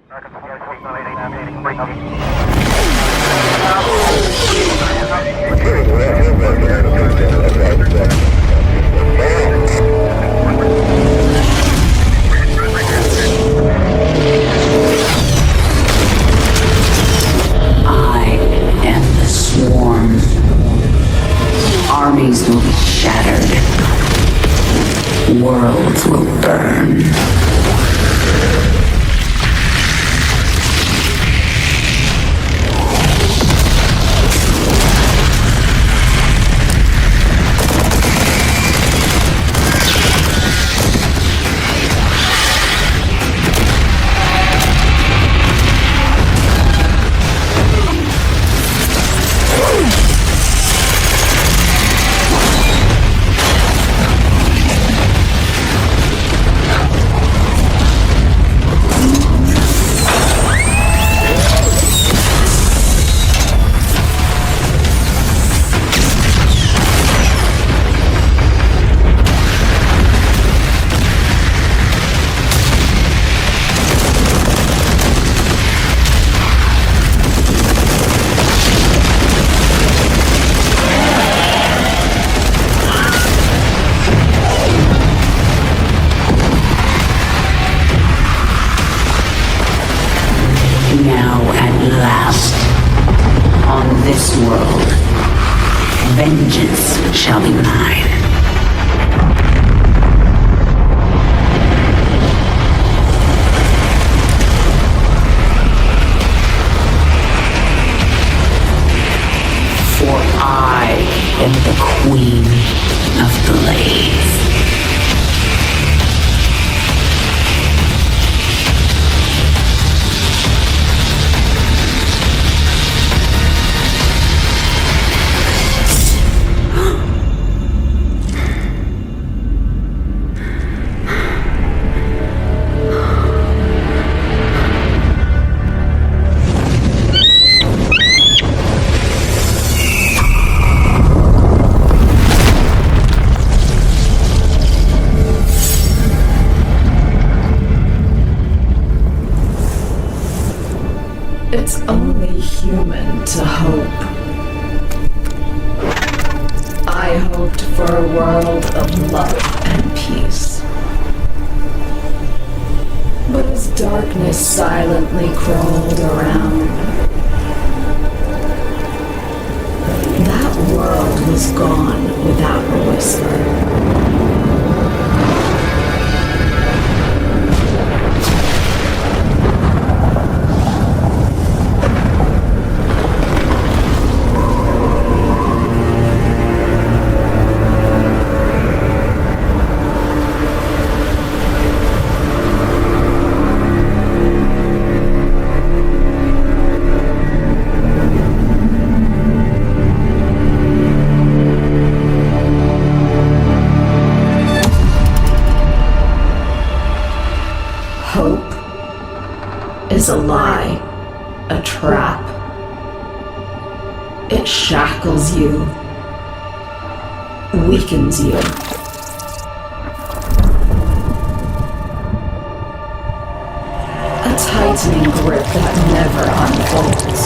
I am the swarm. Armies will be shattered. Worlds will burn. Now at last, on this world, vengeance shall be mine. For I am the Queen of Blaze. It's only human to hope. I hoped for a world of love and peace. But as darkness silently crawled around, that world was gone without a whisper. Hope is a lie, a trap. It shackles you, weakens you. A tightening grip that never unfolds.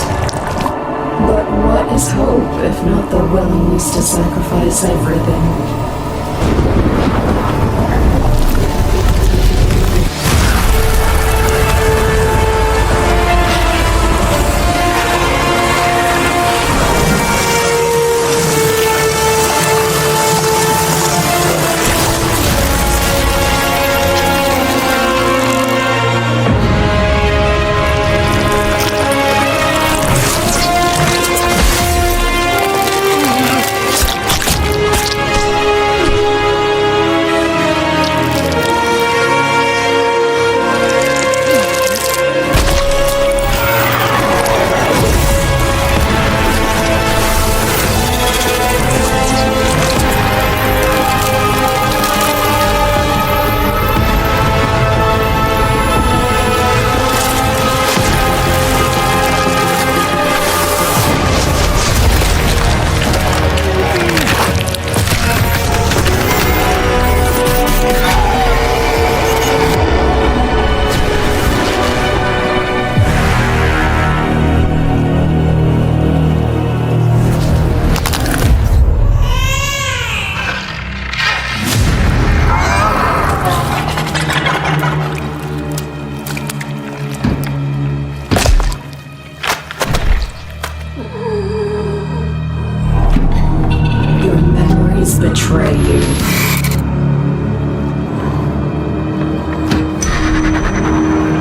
But what is hope if not the willingness to sacrifice everything?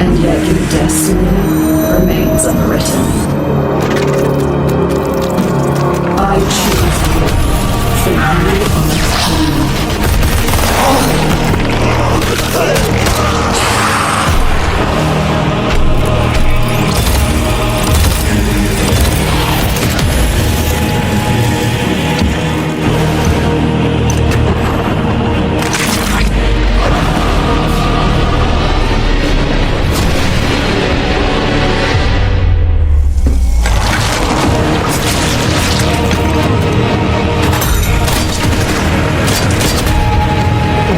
And yet your destiny remains unwritten. I choose you, for you are king.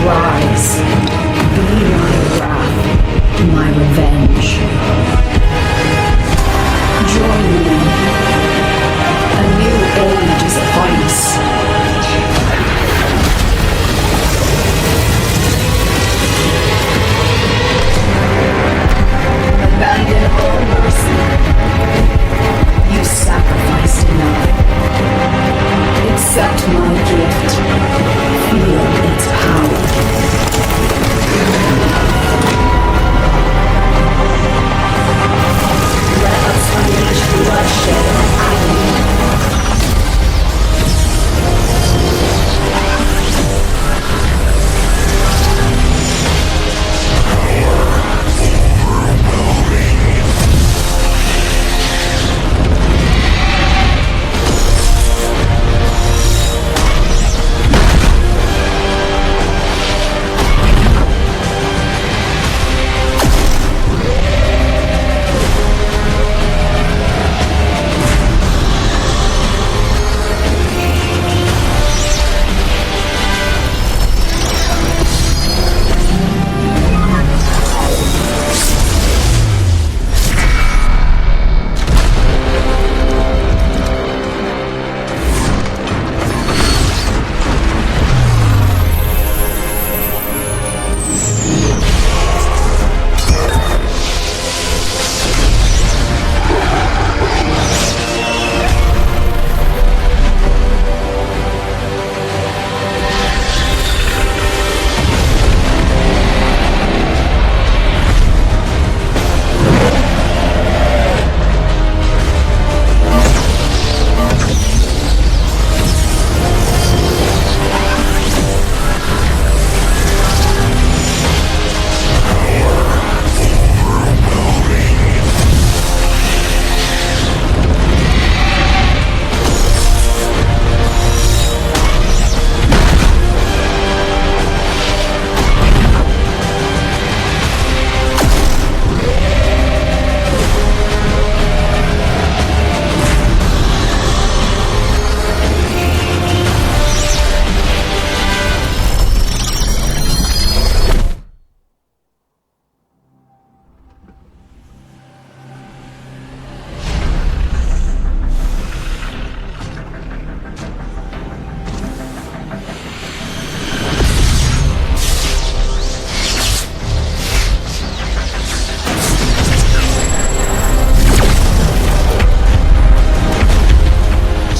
Rise, be my wrath, my revenge. Join me. A new age is upon us. Abandon all mercy. You sacrificed enough. Accept my gift. Feel its power. Let us unleash bloodshed and agony.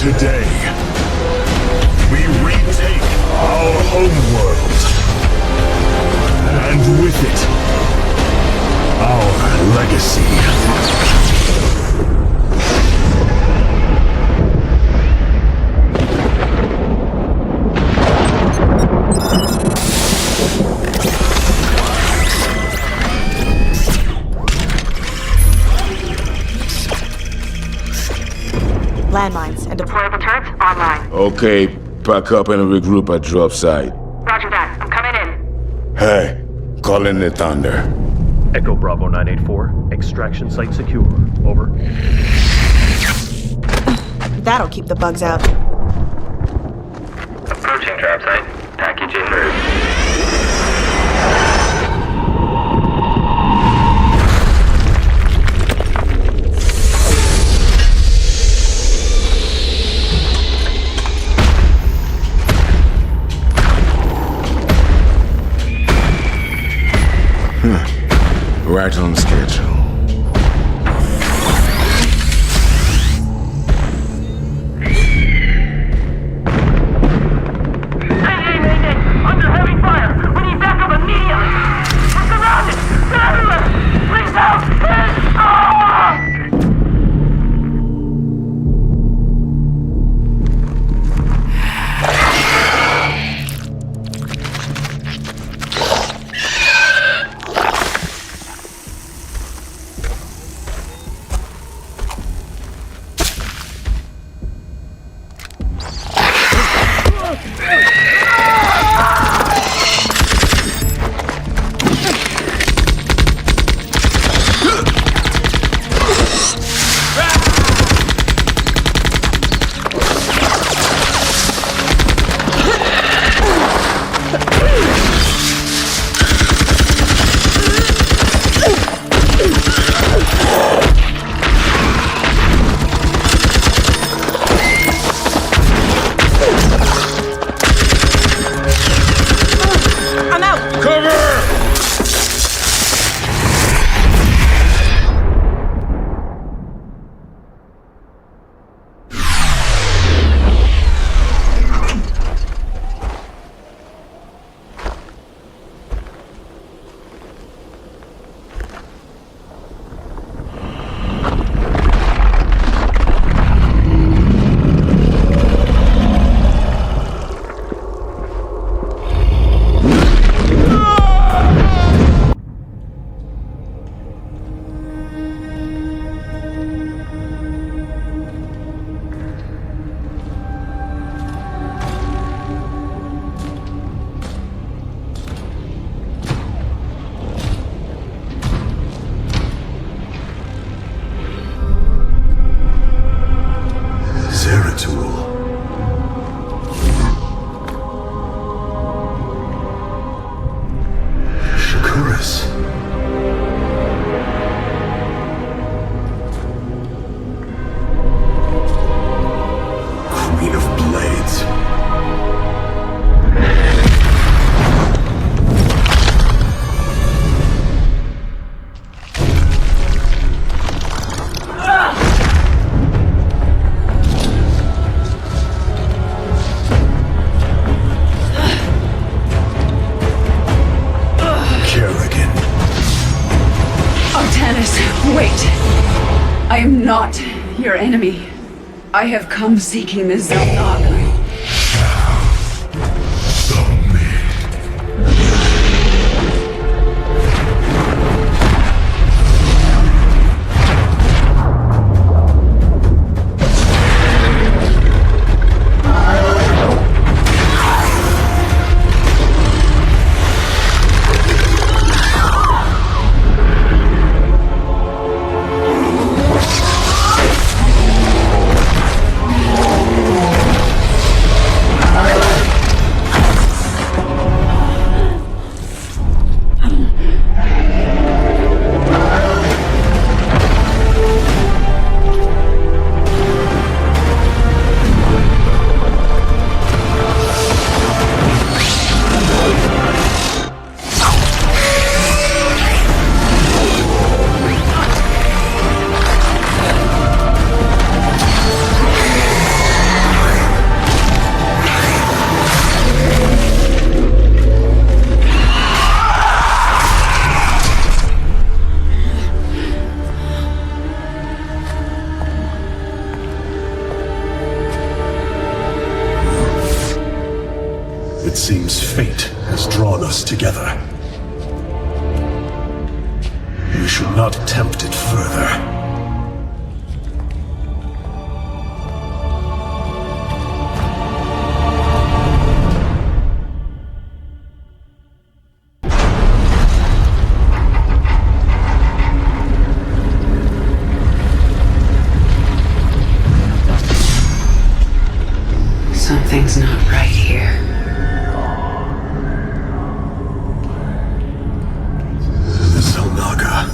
Today, we retake our homeworld, and with it, our legacy. Landmines and deployable turrets online. Okay, pack up and regroup at drop site. Roger that. I'm coming in. Hey, call in the Thunder. Echo Bravo 984, extraction site secure. Over. That'll keep the bugs out. Approaching trap site. Package en route. Right on schedule. Mayday! Under heavy fire! We need backup immediately! We're surrounded! Get everywhere! Please help! Wait! I am not your enemy. I have come seeking the Zelnaga. It seems fate has drawn us together. We should not attempt it further. Something's not right here. Zelnaga.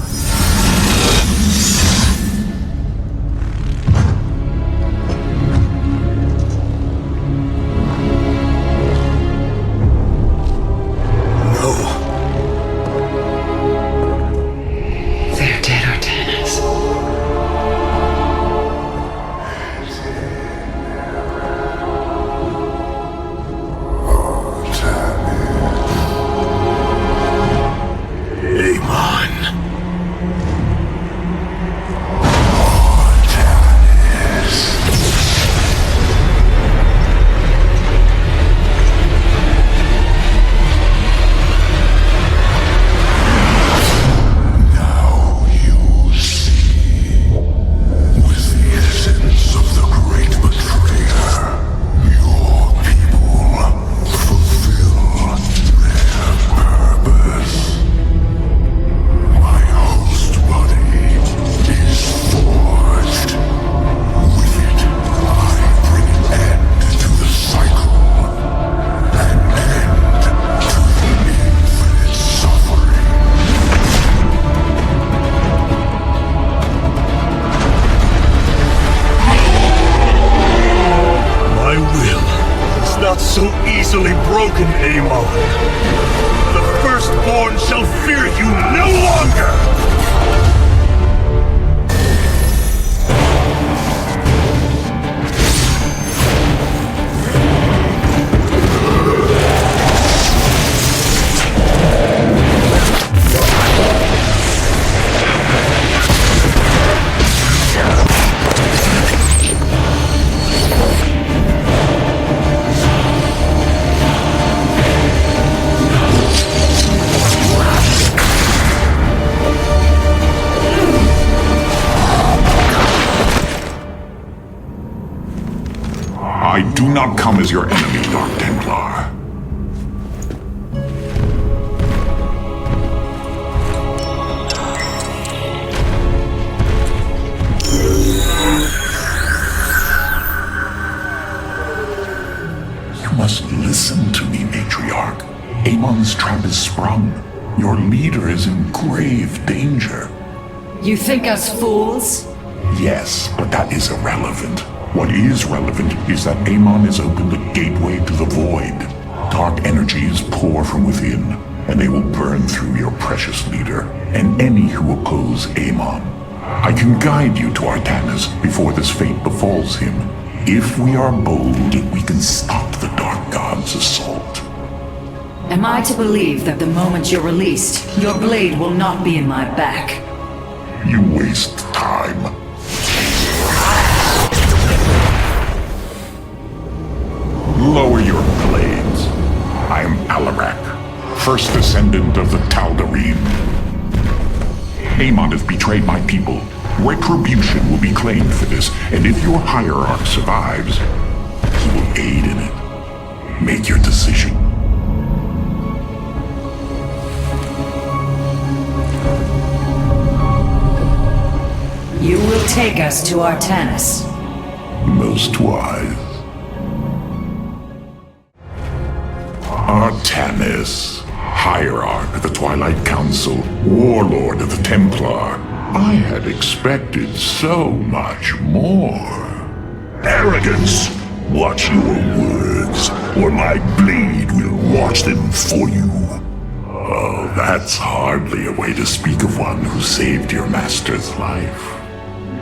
No. They're dead, Artanis. Not so easily broken, Amon. The firstborn shall fear you no longer! I do not come as your enemy, Dark Templar. You must listen to me, Matriarch. Amon's trap is sprung. Your leader is in grave danger. You think us fools? Yes, but that is irrelevant. What is relevant is that Amon has opened a gateway to the void. Dark energies pour from within, and they will burn through your precious leader, and any who oppose Amon. I can guide you to Artanis before this fate befalls him. If we are bold, we can stop the Dark God's assault. Am I to believe that the moment you're released, your blade will not be in my back? You waste time. Lower your blades. I am Alarak, first descendant of the Tal'Darim. Amon has betrayed my people. Retribution will be claimed for this, and if your hierarch survives, he will aid in it. Make your decision. You will take us to Artanis. Most wise. Artanis, Hierarch of the Twilight Council, Warlord of the Templar. I had expected so much more. Arrogance! Watch your words, or my blade will watch them for you. Oh, that's hardly a way to speak of one who saved your master's life.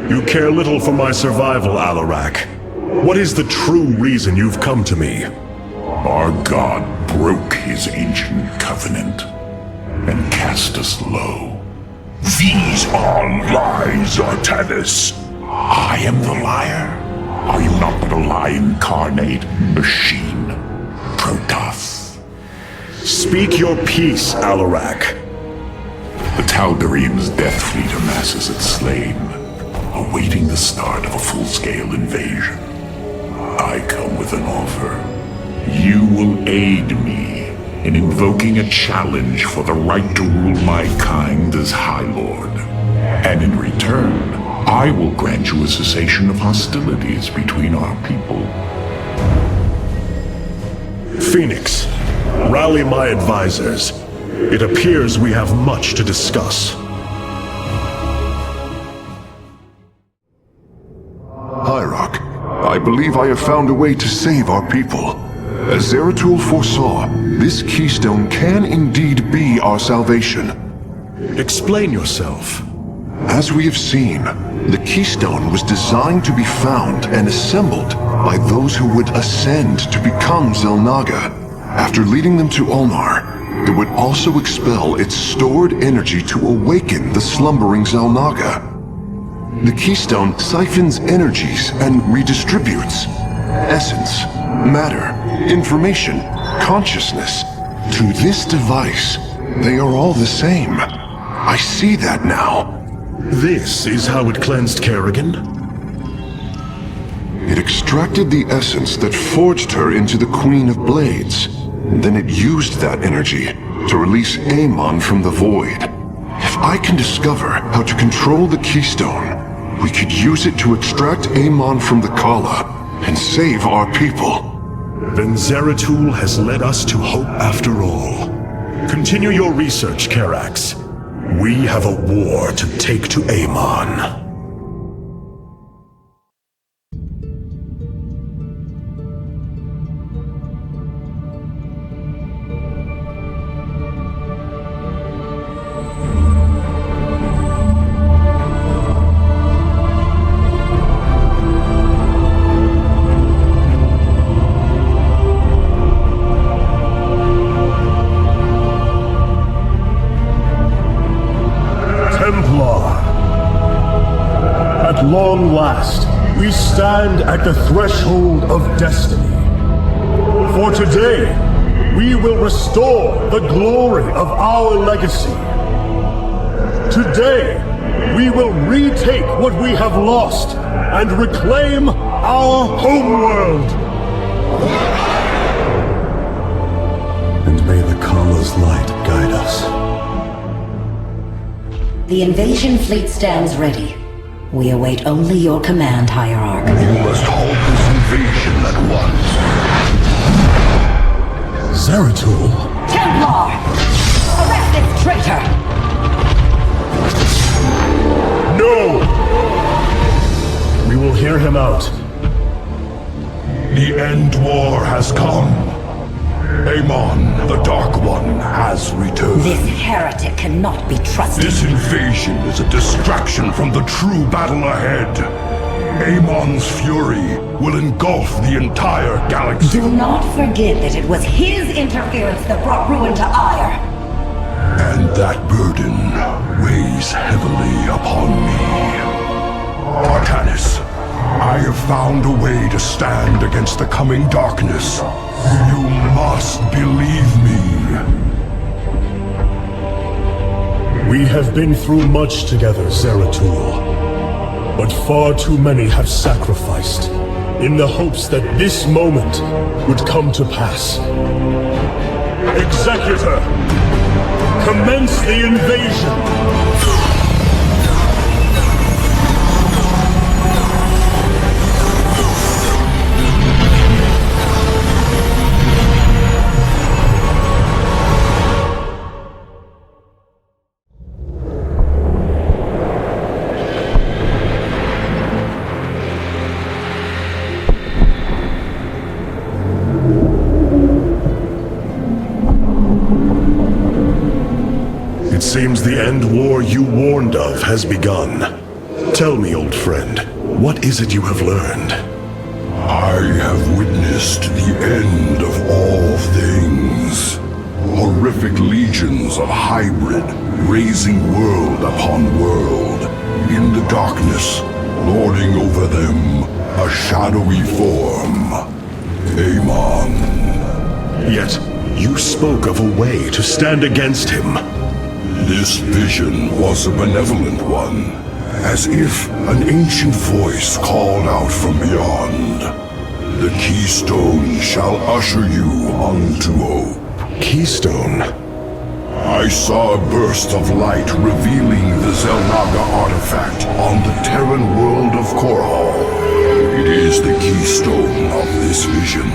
You care little for my survival, Alarak. What is the true reason you've come to me? Our god broke his ancient covenant and cast us low. These are lies, Artanis. I am the liar? Are you not but a lie incarnate, machine? Protoss. Speak your peace, Alarak. The Tal'Darim's death fleet amasses its slain, awaiting the start of a full-scale invasion. I come with an offer. You will aid me in invoking a challenge for the right to rule my kind as High Lord. And in return, I will grant you a cessation of hostilities between our people. Phoenix, rally my advisors. It appears we have much to discuss. Hierarch, I believe I have found a way to save our people. As Zeratul foresaw, this keystone can indeed be our salvation. Explain yourself. As we have seen, the keystone was designed to be found and assembled by those who would ascend to become Xel'Naga. After leading them to Ulnar, it would also expel its stored energy to awaken the slumbering Xel'Naga. The keystone siphons energies and redistributes essence, matter, information, consciousness. To this device, they are all the same. I see that now. This is how it cleansed Kerrigan? It extracted the essence that forged her into the Queen of Blades. Then it used that energy to release Amon from the void. If I can discover how to control the keystone, we could use it to extract Amon from the Kala and save our people. Then Zeratul has led us to hope after all. Continue your research, Karax. We have a war to take to Amon. At long last, we stand at the threshold of destiny. For today, we will restore the glory of our legacy. Today, we will retake what we have lost and reclaim our homeworld. And may the Kala's light guide us. The invasion fleet stands ready. We await only your command, Hierarch. You must halt this invasion at once. Zeratul? Templar! Arrest this traitor! No! We will hear him out. The end war has come. Amon, the Dark One, has returned. This heretic cannot be trusted. This invasion is a distraction from the true battle ahead. Amon's fury will engulf the entire galaxy. Do not forget that it was his interference that brought ruin to Ire. And that burden weighs heavily upon found a way to stand against the coming darkness. You must believe me. We have been through much together, Zeratul. But far too many have sacrificed in the hopes that this moment would come to pass. Executor, commence the invasion! It seems the end war you warned of has begun. Tell me, old friend, what is it you have learned? I have witnessed the end of all things. Horrific legions of hybrid, raising world upon world. In the darkness, lording over them, a shadowy form. Amon. Yet, you spoke of a way to stand against him. This vision was a benevolent one, as if an ancient voice called out from beyond. The keystone shall usher you unto hope. Keystone? I saw a burst of light revealing the Zelnaga artifact on the Terran world of Korhal. It is the keystone of this vision.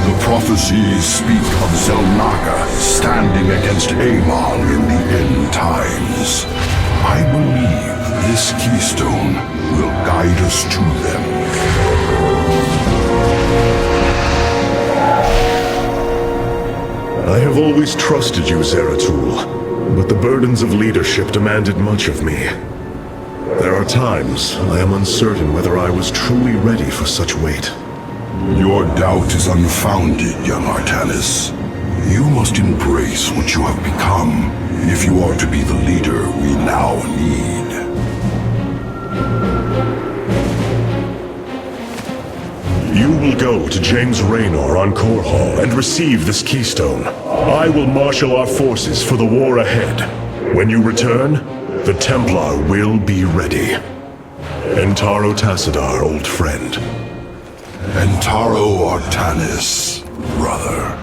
The prophecies speak of Zelnaga standing against Amon in the end times. I believe this keystone will guide us to them. I have always trusted you, Zeratul, but the burdens of leadership demanded much of me. There are times I am uncertain whether I was truly ready for such weight. Your doubt is unfounded, young Artanis. You must embrace what you have become if you are to be the leader we now need. You will go to James Raynor on Korhal and receive this keystone. I will marshal our forces for the war ahead. When you return, the Templar will be ready. Entaro Tassadar, old friend. Entaro Artanis, brother.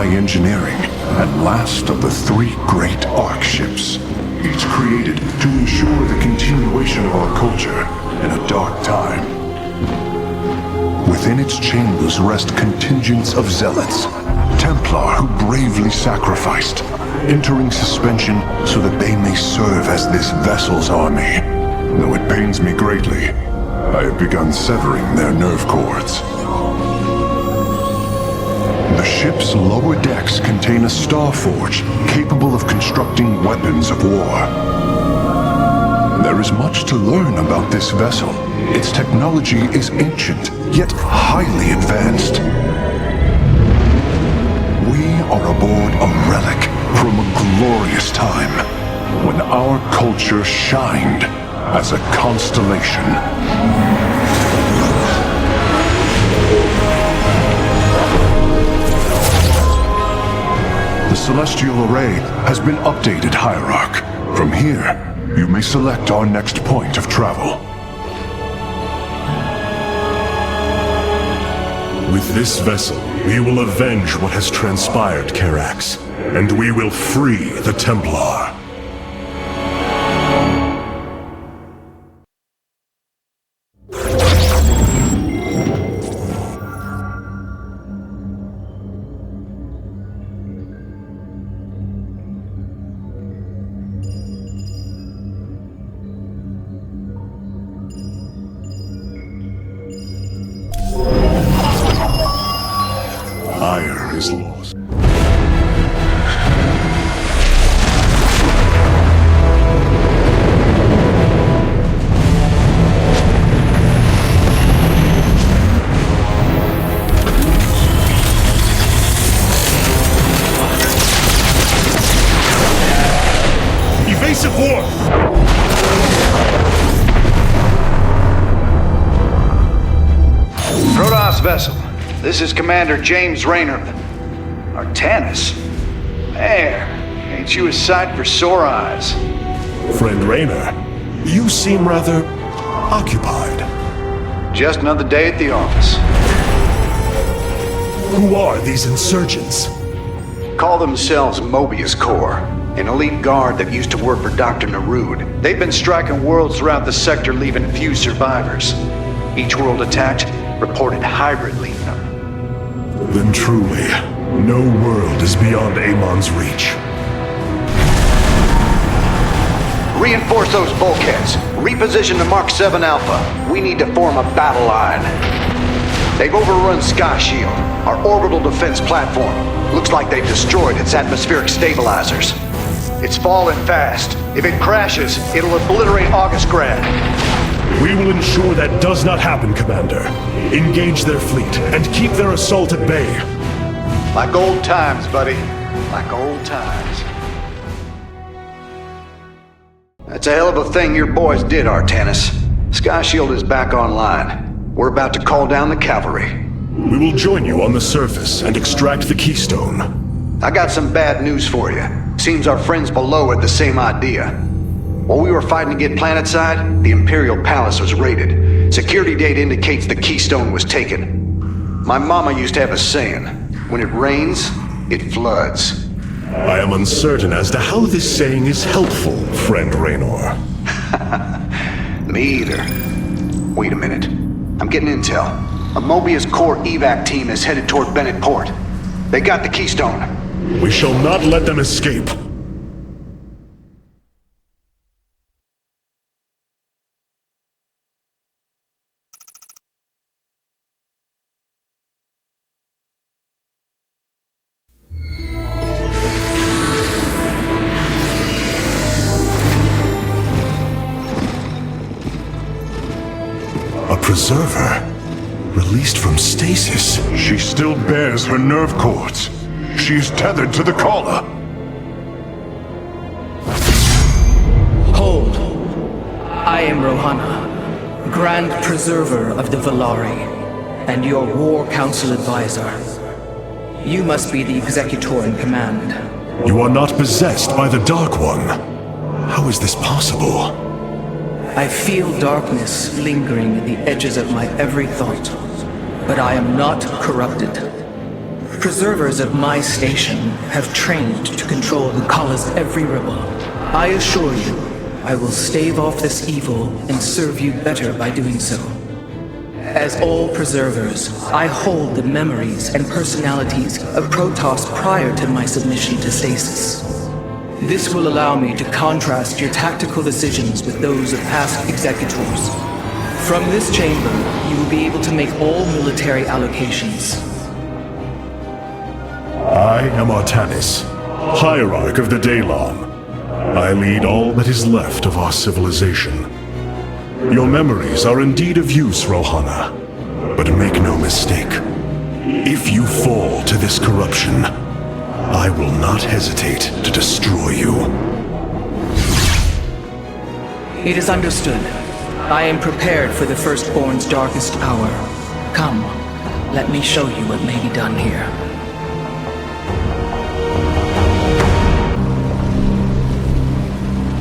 Engineering, and last of the three great Ark ships, each created to ensure the continuation of our culture in a dark time. Within its chambers rest contingents of zealots, Templar who bravely sacrificed, entering suspension so that they may serve as this vessel's army. Though it pains me greatly, I have begun severing their nerve cords. The ship's lower decks contain a star forge capable of constructing weapons of war. There is much to learn about this vessel. Its technology is ancient, yet highly advanced. We are aboard a relic from a glorious time when our culture shined as a constellation. The Celestial Array has been updated, Hierarch. From here, you may select our next point of travel. With this vessel, we will avenge what has transpired, Karax, and we will free the Templar. Ire is lost. Evasive warp! Protoss vessel. This is Commander James Raynor. Artanis? Man, ain't you a sight for sore eyes? Friend Raynor, you seem rather occupied. Just another day at the office. Who are these insurgents? Call themselves Mobius Corps, an elite guard that used to work for Dr. Narud. They've been striking worlds throughout the sector, leaving few survivors. Each world attacked reported hybrid leaving them. Then truly, no world is beyond Amon's reach. Reinforce those bulkheads. Reposition the Mark 7 Alpha. We need to form a battle line. They've overrun Sky Shield, our orbital defense platform. Looks like they've destroyed its atmospheric stabilizers. It's falling fast. If it crashes, it'll obliterate August Grad. We will ensure that does not happen, Commander. Engage their fleet and keep their assault at bay. Like old times, buddy. Like old times. That's a hell of a thing your boys did, Artanis. Sky Shield is back online. We're about to call down the cavalry. We will join you on the surface and extract the Keystone. I got some bad news for you. Seems our friends below had the same idea. While we were fighting to get planetside, the Imperial Palace was raided. Security data indicates the Keystone was taken. My mama used to have a saying, when it rains, it floods. I am uncertain as to how this saying is helpful, friend Raynor. Me either. Wait a minute. I'm getting intel. A Mobius Corps evac team is headed toward Bennett Port. They got the Keystone. We shall not let them escape. A preserver? Released from stasis? She still bears her nerve cords. She is tethered to the collar. Hold. I am Rohana, Grand Preserver of the Valari, and your War Council advisor. You must be the Executor in command. You are not possessed by the Dark One. How is this possible? I feel darkness lingering at the edges of my every thought, but I am not corrupted. Preservers of my station have trained to control Hukalla's every ripple. I assure you, I will stave off this evil and serve you better by doing so. As all preservers, I hold the memories and personalities of Protoss prior to my submission to stasis. This will allow me to contrast your tactical decisions with those of past executors. From this chamber, you will be able to make all military allocations. I am Artanis, Hierarch of the Daylon. I lead all that is left of our civilization. Your memories are indeed of use, Rohana. But make no mistake, if you fall to this corruption, I will not hesitate to destroy you. It is understood. I am prepared for the Firstborn's darkest hour. Come, let me show you what may be done here.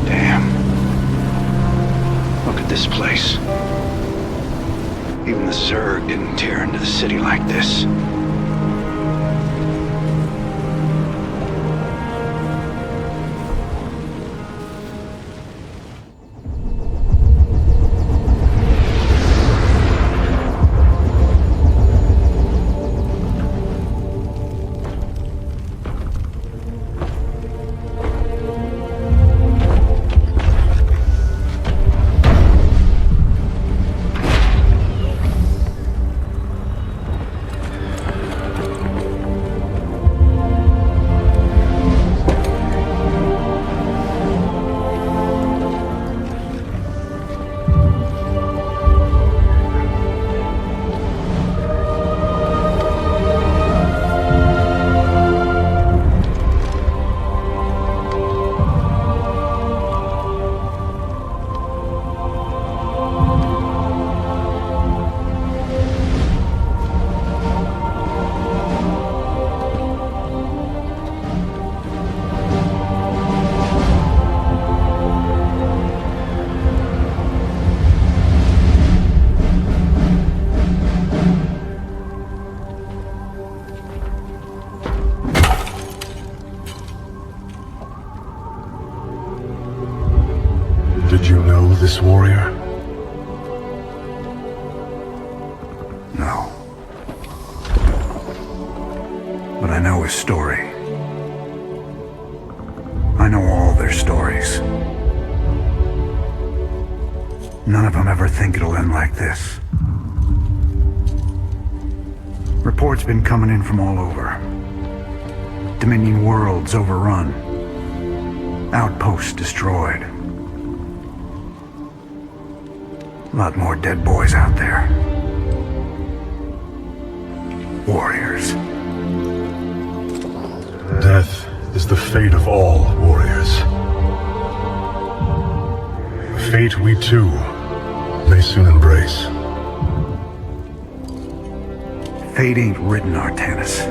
Damn. Look at this place. Even the Zerg didn't tear into the city like this. Did you know this warrior? No. But I know his story. I know all their stories. None of them ever think it'll end like this. Reports been coming in from all over. Dominion worlds overrun. Outposts destroyed. A lot more dead boys out there. Warriors. Death is the fate of all warriors. A fate we too may soon embrace. Fate ain't written, Artanis.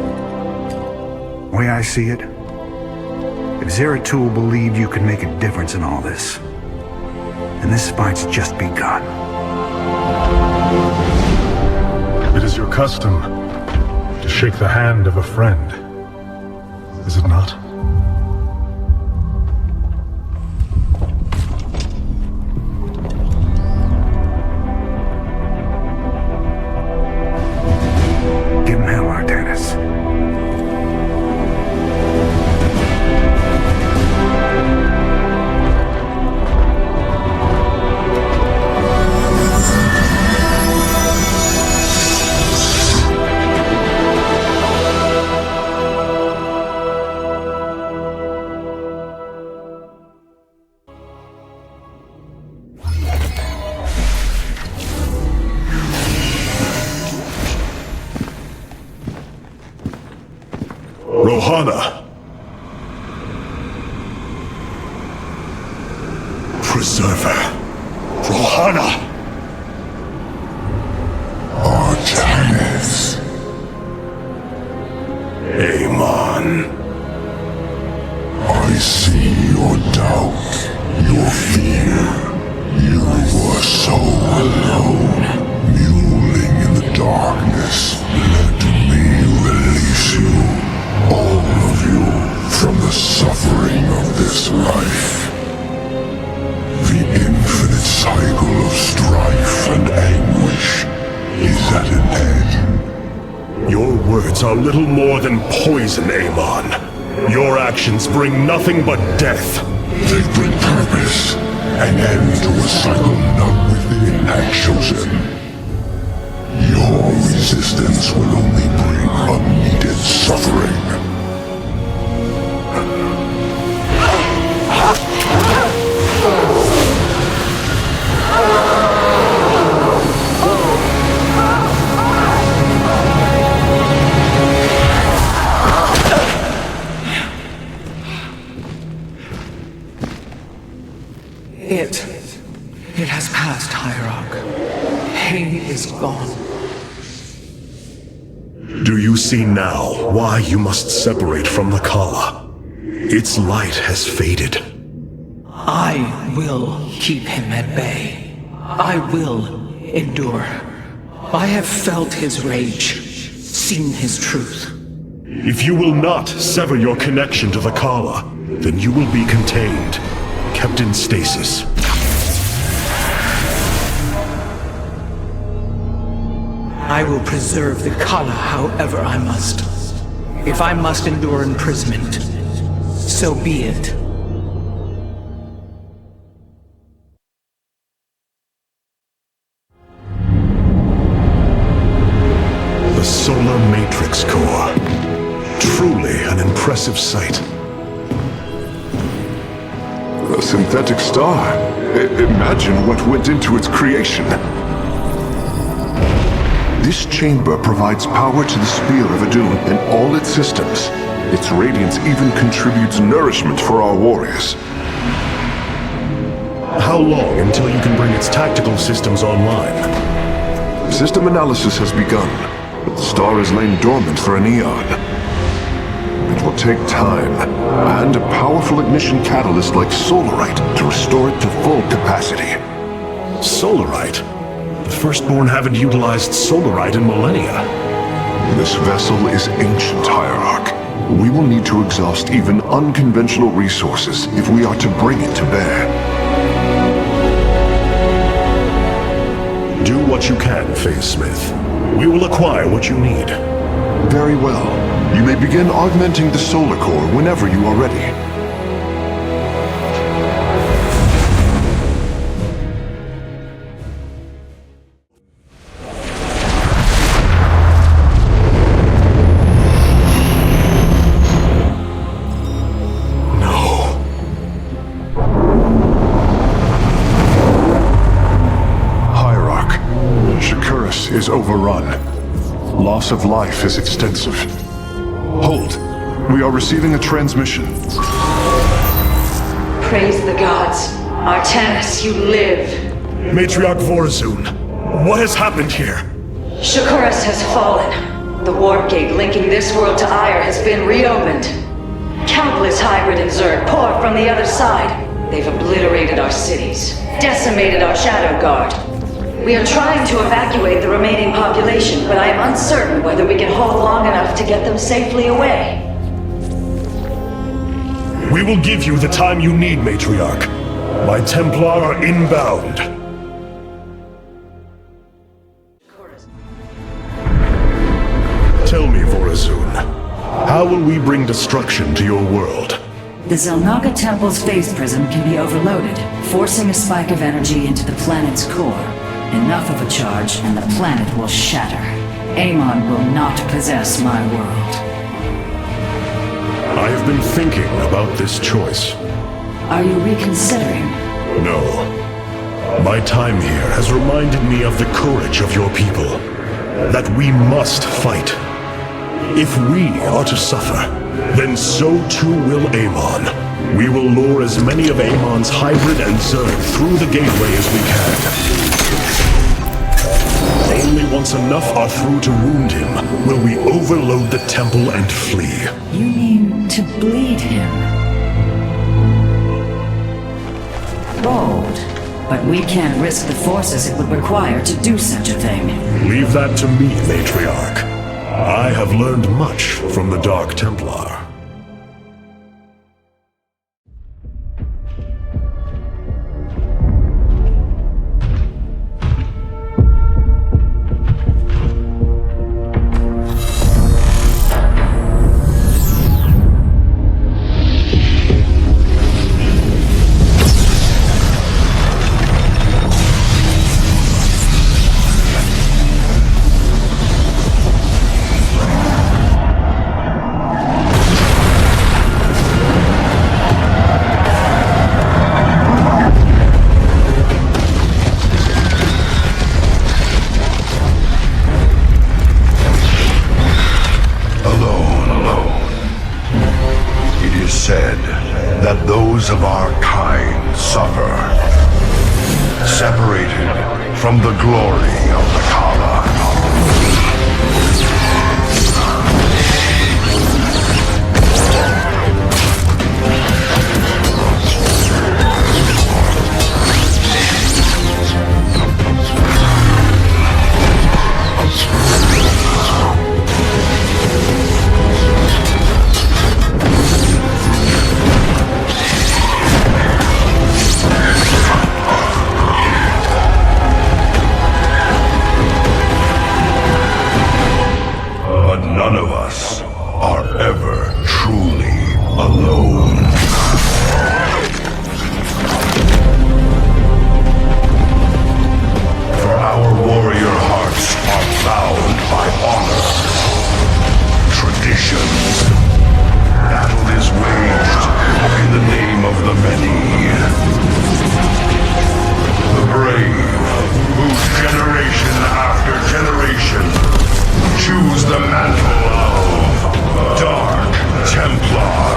The way I see it, if Zeratul believed you could make a difference in all this, then this fight's just begun. It is your custom to shake the hand of a friend, is it not? Give him hell, Artanis. Rohana! Preserver! Rohana! Artanis. Amon. I see your doubt, your fear. You were so alone, mewling in the darkness. Let me release you. All of you, from the suffering of this life. The infinite cycle of strife and anguish is at an end. Your words are little more than poison, Amon. Your actions bring nothing but death. They bring purpose, an end to a cycle none within had chosen. Your resistance will only bring unneeded suffering. is gone. Do you see now why you must separate from the Kala? Its light has faded. I will keep him at bay. I will endure. I have felt his rage, seen his truth. If you will not sever your connection to the Kala, then you will be contained, kept in stasis. I will preserve the Kala however I must. If I must endure imprisonment, so be it. The Solar Matrix Core. Truly an impressive sight. A synthetic star. Imagine what went into its creation. This chamber provides power to the Spear of Adun and all its systems. Its radiance even contributes nourishment for our warriors. How long until you can bring its tactical systems online? System analysis has begun, but the star has lain dormant for an eon. It will take time, and a powerful ignition catalyst like Solarite to restore it to full capacity. Solarite? The Firstborn haven't utilized Solarite in millennia. This vessel is ancient, Hierarch. We will need to exhaust even unconventional resources if we are to bring it to bear. Do what you can, Phase Smith. We will acquire what you need. Very well. You may begin augmenting the solar core whenever you are ready. Is overrun. Loss of life is extensive. Hold. We are receiving a transmission. Praise the gods. Artanis, you live. Matriarch Vorazun, what has happened here? Shakuras has fallen. The warp gate linking this world to Ire has been reopened. Countless hybrid and Zerg pour from the other side. They've obliterated our cities, decimated our Shadow Guard. We are trying to evacuate the remaining population, but I am uncertain whether we can hold long enough to get them safely away. We will give you the time you need, Matriarch. My Templar are inbound. Tell me, Vorazun, how will we bring destruction to your world? The Zelnaga Temple's phase prism can be overloaded, forcing a spike of energy into the planet's core. Enough of a charge, and the planet will shatter. Amon will not possess my world. I have been thinking about this choice. Are you reconsidering? No. My time here has reminded me of the courage of your people. That we must fight. If we are to suffer, then so too will Amon. We will lure as many of Amon's hybrid and Zerg through the gateway as we can. Only once enough are through to wound him will we overload the temple and flee. You mean to bleed him? Bold. But we can't risk the forces it would require to do such a thing. Leave that to me, Matriarch. I have learned much from the Dark Templar. Of our kind suffer. separated from the glory of the Kala. None of us are ever truly alone. For our warrior hearts are bound by honor, tradition. Battle is waged in the name of the many. The brave, whose generation after generation choose the mantle of Dark Templar.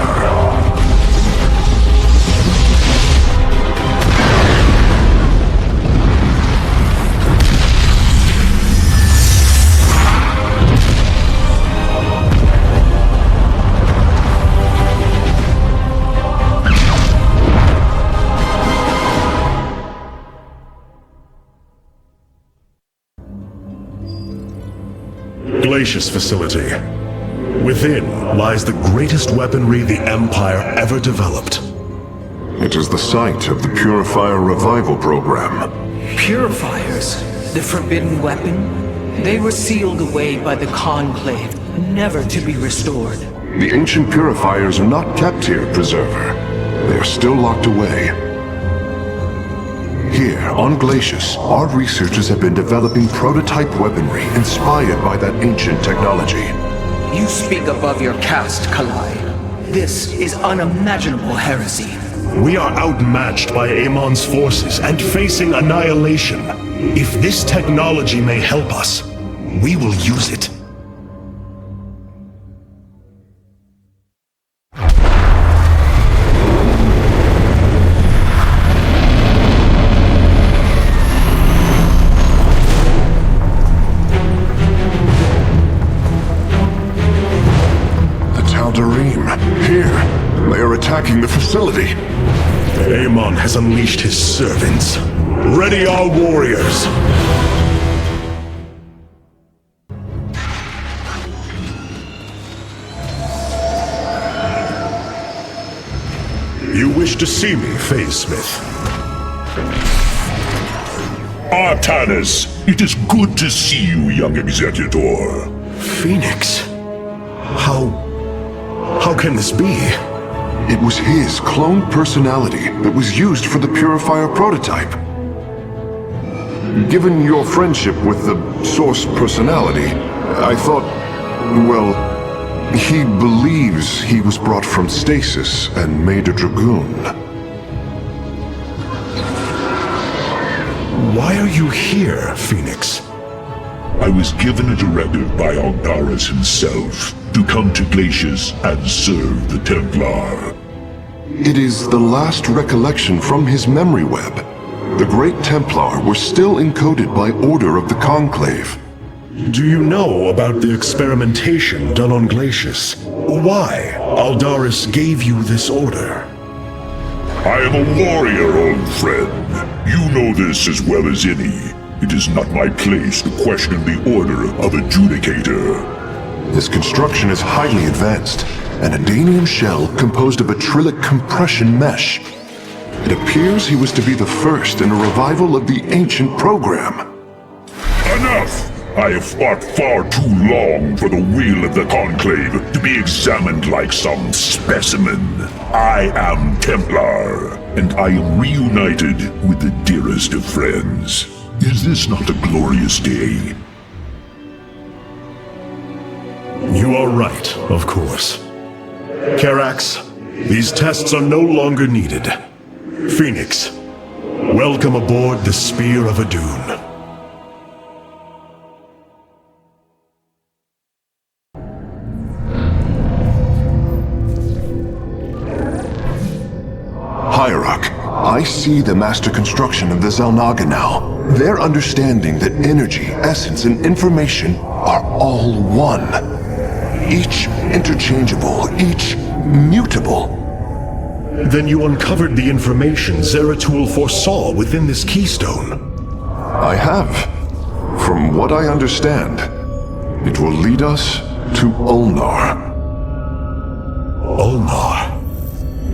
Glacius facility. Within lies the greatest weaponry the Empire ever developed. It is the site of the Purifier Revival Program. Purifiers? The forbidden weapon? They were sealed away by the Conclave, never to be restored. The ancient purifiers are not kept here, Preserver. They are still locked away. Here, on Glacius, our researchers have been developing prototype weaponry inspired by that ancient technology. You speak above your caste, Kalai. This is unimaginable heresy. We are outmatched by Amon's forces and facing annihilation. If this technology may help us, we will use it. Here, they are attacking the facility. Amon has unleashed his servants. Ready our warriors! You wish to see me, Phase Smith? Artanis, it is good to see you, young Executor. Phoenix? How can this be? It was his cloned personality that was used for the Purifier prototype. Given your friendship with the Source personality, I thought, well, he believes he was brought from stasis and made a Dragoon. Why are you here, Phoenix? I was given a directive by Aldaris himself to come to Glacius and serve the Templar. It is the last recollection from his memory web. The Great Templar were still encoded by order of the Conclave. Do you know about the experimentation done on Glacius? Why Aldaris gave you this order? I am a warrior, old friend. You know this as well as any. It is not my place to question the order of Adjudicator. His construction is highly advanced, an Adanium shell composed of acrylic compression mesh. It appears he was to be the first in a revival of the ancient program. Enough! I have fought far too long for the will of the Conclave to be examined like some specimen. I am Templar, and I am reunited with the dearest of friends. Is this not a glorious day? You are right, of course. Karax, these tests are no longer needed. Phoenix, welcome aboard the Spear of Adun. I see the master construction of the Xel'Naga now. Their understanding that energy, essence, and information are all one. Each interchangeable, each mutable. Then you uncovered the information Zeratul foresaw within this keystone. I have. From what I understand, it will lead us to Ulnar. Ulnar.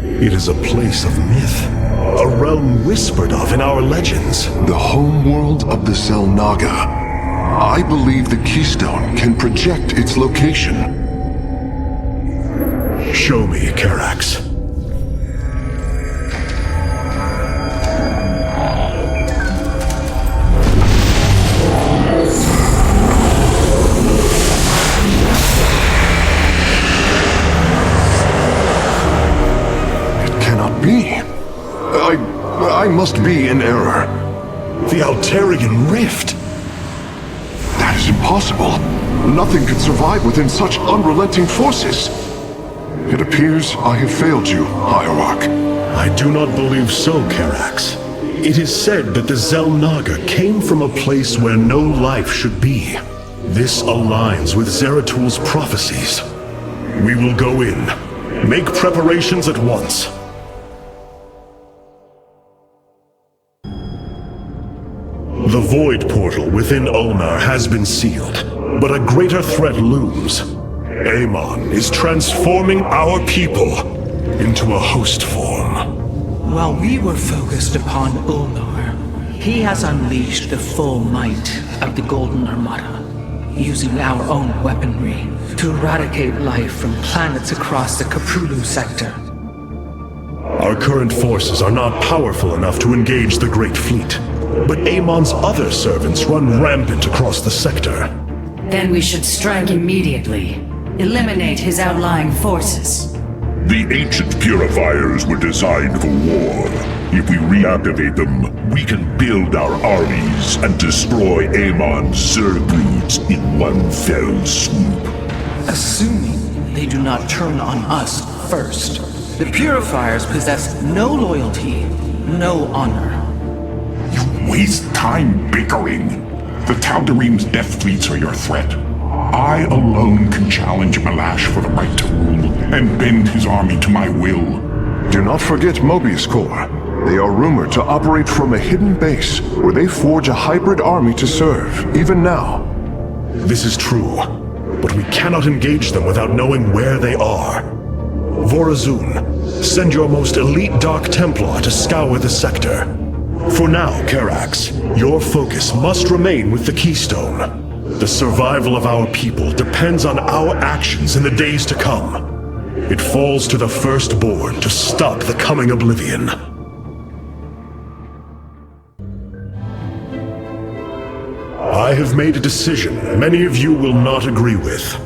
It is a place of myth, a realm whispered of in our legends. The homeworld of the Xel'Naga. I believe the keystone can project its location. Show me, Karax. I must be in error. The Altarian Rift! That is impossible. Nothing could survive within such unrelenting forces. It appears I have failed you, Hierarch. I do not believe so, Karax. It is said that the Xel'Naga came from a place where no life should be. This aligns with Zeratul's prophecies. We will go in. Make preparations at once. The Void Portal within Ulnar has been sealed, but a greater threat looms. Amon is transforming our people into a host form. While we were focused upon Ulnar, he has unleashed the full might of the Golden Armada, using our own weaponry to eradicate life from planets across the Kaprulu sector. Our current forces are not powerful enough to engage the Great Fleet, but Amon's other servants run rampant across the sector. Then we should strike immediately. Eliminate his outlying forces. The ancient purifiers were designed for war. If we reactivate them, we can build our armies and destroy Amon's Zergloods in one fell swoop. Assuming they do not turn on us first. The purifiers possess no loyalty, no honor. You waste time bickering. The Tal'Darim's death fleets are your threat. I alone can challenge Malash for the right to rule and bend his army to my will. Do not forget Mobius Corps. They are rumored to operate from a hidden base where they forge a hybrid army to serve, even now. This is true, but we cannot engage them without knowing where they are. Vorazun, send your most elite Dark Templar to scour the sector. For now, Karax, your focus must remain with the Keystone. The survival of our people depends on our actions in the days to come. It falls to the Firstborn to stop the coming oblivion. I have made a decision many of you will not agree with.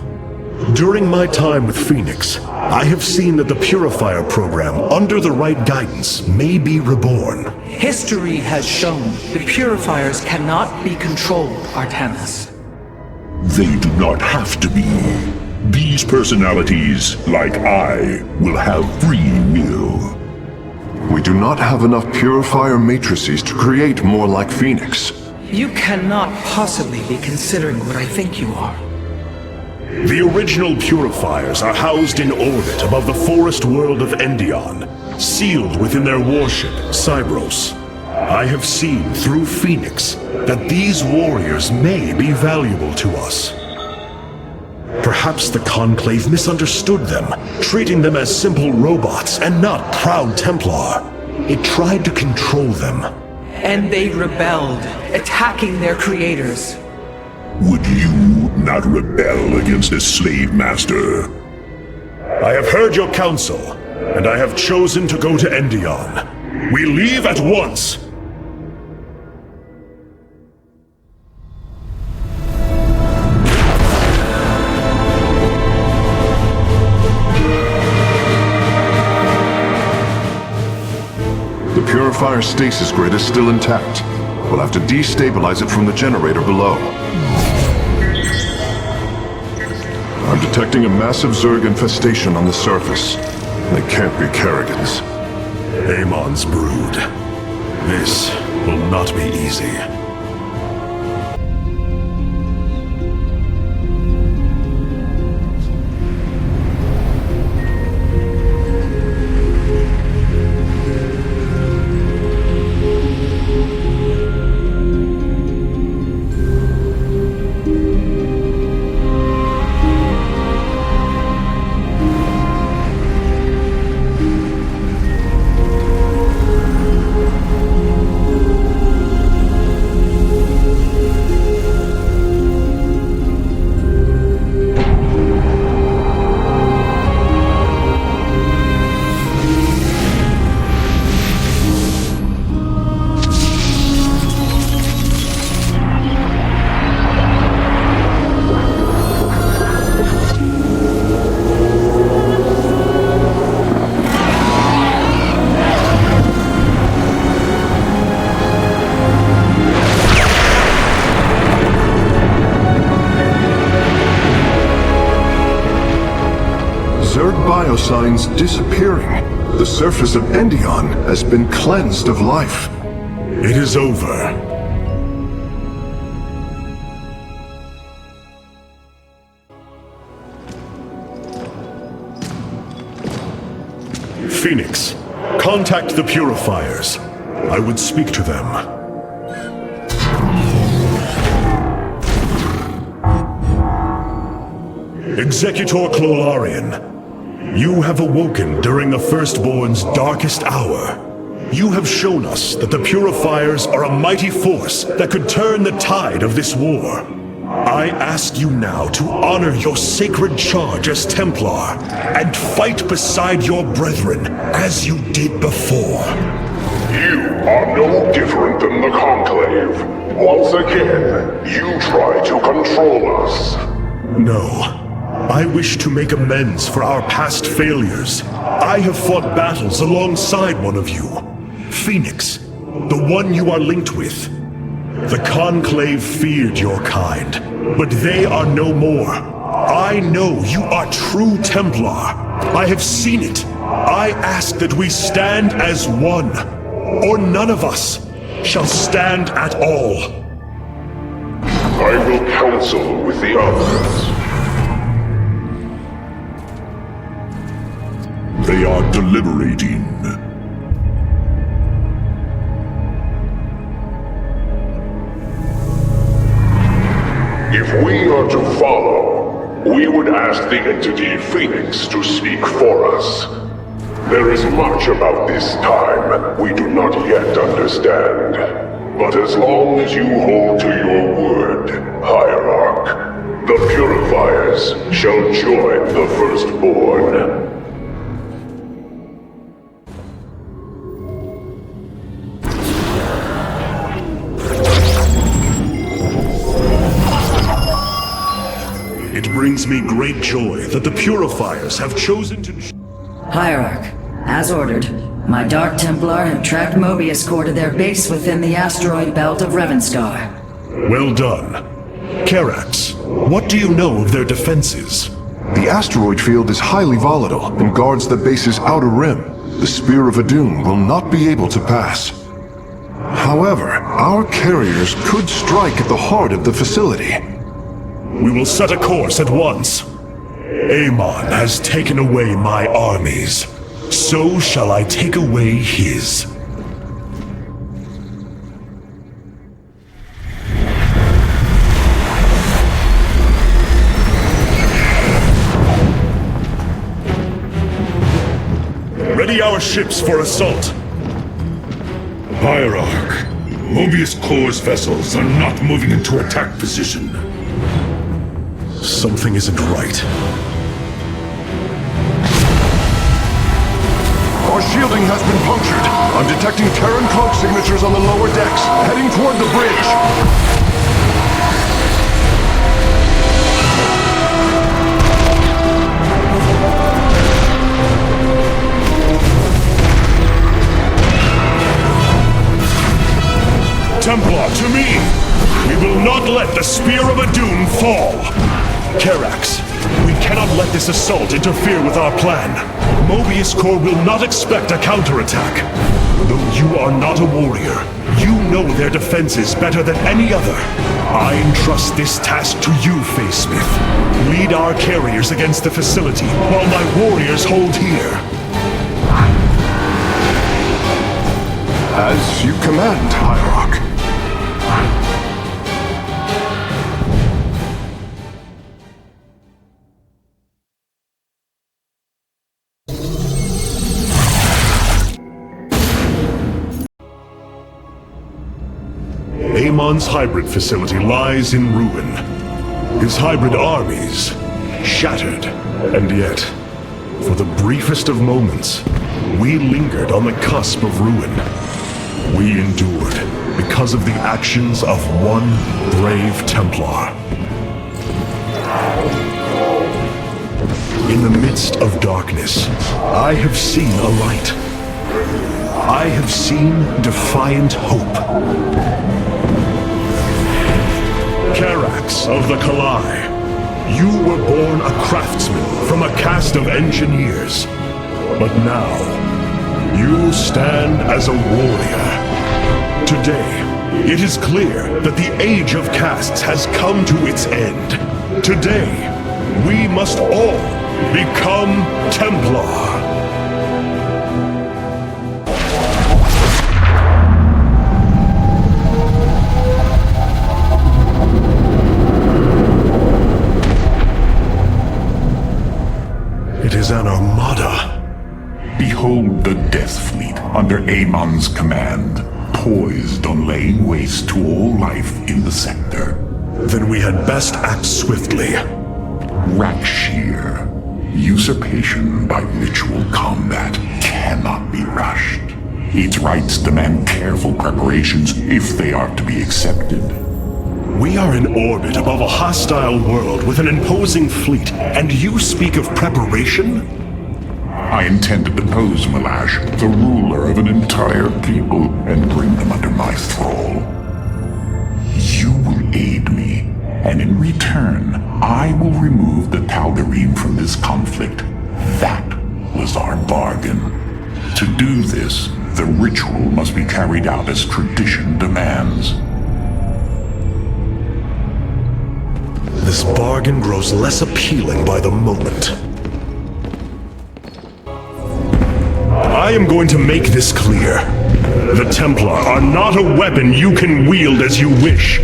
During my time with Phoenix, I have seen that the Purifier program, under the right guidance, may be reborn. History has shown the Purifiers cannot be controlled, Artanis. They do not have to be. These personalities, like I, will have free will. We do not have enough Purifier matrices to create more like Phoenix. You cannot possibly be considering what I think you are. The original Purifiers are housed in orbit above the forest world of Endion, sealed within their warship, Cybros. I have seen through Phoenix that these warriors may be valuable to us. Perhaps the Conclave misunderstood them, treating them as simple robots and not proud Templar. It tried to control them. And they rebelled, attacking their creators. Would you not rebel against a slave master? I have heard your counsel, and I have chosen to go to Endion. We leave at once! The Purifier stasis grid is still intact. We'll have to destabilize it from the generator below. I'm detecting a massive Zerg infestation on the surface. They can't be Kerrigans. Amon's brood. This will not be easy. Signs disappearing. The surface of Endion has been cleansed of life. It is over. Phoenix, contact the Purifiers. I would speak to them. Executor Clolarian, you have awoken during the Firstborn's darkest hour. You have shown us that the Purifiers are a mighty force that could turn the tide of this war. I ask you now to honor your sacred charge as Templar and fight beside your brethren as you did before. You are no different than the Conclave. Once again, you try to control us. No. I wish to make amends for our past failures. I have fought battles alongside one of you. Phoenix, the one you are linked with. The Conclave feared your kind, but they are no more. I know you are true Templar. I have seen it. I ask that we stand as one, or none of us shall stand at all. I will counsel with the others. They are deliberating. If we are to follow, we would ask the entity Phoenix to speak for us. There is much about this time we do not yet understand. But as long as you hold to your word, Hierarch, the Purifiers shall join the Firstborn. It brings me great joy that the Purifiers have chosen to... Hierarch, as ordered, my Dark Templar have tracked Mobius Core to their base within the asteroid belt of Revanskar. Well done. Karax, what do you know of their defenses? The asteroid field is highly volatile and guards the base's outer rim. The Spear of Adun will not be able to pass. However, our carriers could strike at the heart of the facility. We will set a course at once. Amon has taken away my armies. So shall I take away his. Ready our ships for assault. Hierarch, Mobius Core's vessels are not moving into attack position. Something isn't right. Our shielding has been punctured. I'm detecting Terran cloak signatures on the lower decks, heading toward the bridge. Templar, to me! We will not let the Spear of Adun fall! Karax, we cannot let this assault interfere with our plan. Mobius Corps will not expect a counterattack. Though you are not a warrior, you know their defenses better than any other. I entrust this task to you, Facesmith. Lead our carriers against the facility, while my warriors hold here. As you command, Hierarch. Amon's hybrid facility lies in ruin. His hybrid armies shattered. And yet, for the briefest of moments, we lingered on the cusp of ruin. We endured because of the actions of one brave Templar. In the midst of darkness, I have seen a light. I have seen defiant hope. Carax of the Kalai, you were born a craftsman from a caste of engineers. But now, you stand as a warrior. Today, it is clear that the age of castes has come to its end. Today, we must all become Templar. It is an armada. Behold the Death Fleet under Amon's command, poised on laying waste to all life in the sector. Then we had best act swiftly. Rakshir. Usurpation by ritual combat cannot be rushed. Its rites demand careful preparations if they are to be accepted. We are in orbit above a hostile world with an imposing fleet, and you speak of preparation? I intend to depose Malash, the ruler of an entire people, and bring them under my thrall. You will aid me, and in return, I will remove the Tal'Darim from this conflict. That was our bargain. To do this, the ritual must be carried out as tradition demands. This bargain grows less appealing by the moment. I am going to make this clear. The Templar are not a weapon you can wield as you wish.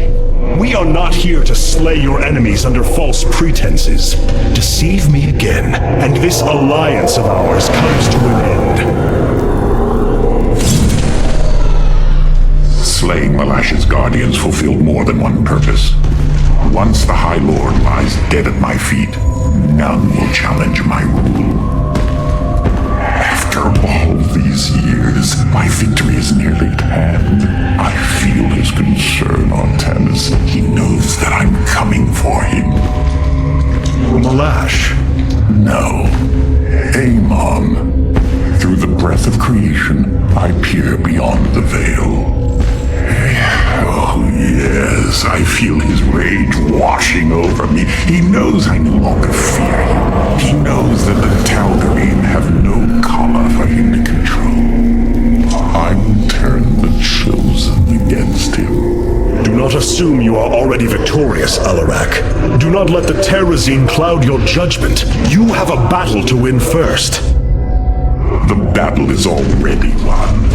We are not here to slay your enemies under false pretenses. Deceive me again, and this alliance of ours comes to an end. Slaying Malash's guardians fulfilled more than one purpose. Once the High Lord lies dead at my feet, none will challenge my rule. After all these years, my victory is nearly at hand. I feel his concern, Artanis. He knows that I'm coming for him. Malash? No. Amon. Through the breath of creation, I peer beyond the veil. Oh, yes, I feel his rage washing over me. He knows I no longer fear him. He knows that the Tal'Darim have no collar for him to control. I will turn the Chosen against him. Do not assume you are already victorious, Alarak. Do not let the Terrazine cloud your judgment. You have a battle to win first. The battle is already won.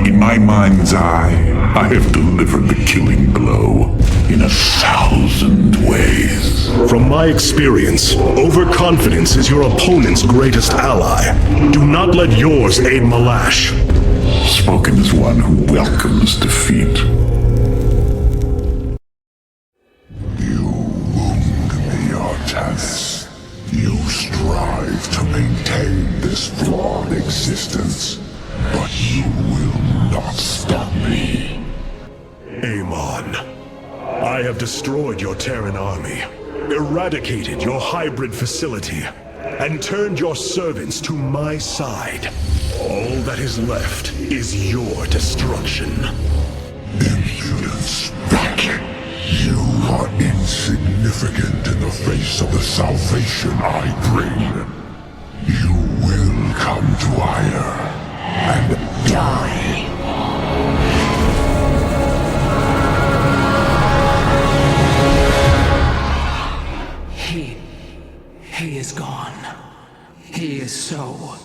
In my mind's eye, I have delivered the killing blow in 1,000 ways. From my experience, overconfidence is your opponent's greatest ally. Do not let yours aid Malash. Spoken as one who welcomes defeat. You wound me, Artanis. You strive to maintain this flawed existence, but you will not stop me. Amon, I have destroyed your Terran army, eradicated your hybrid facility, and turned your servants to my side. All that is left is your destruction. Impudence, back! You are insignificant in the face of the salvation I bring. You will come to Ire and die. He is gone. He is so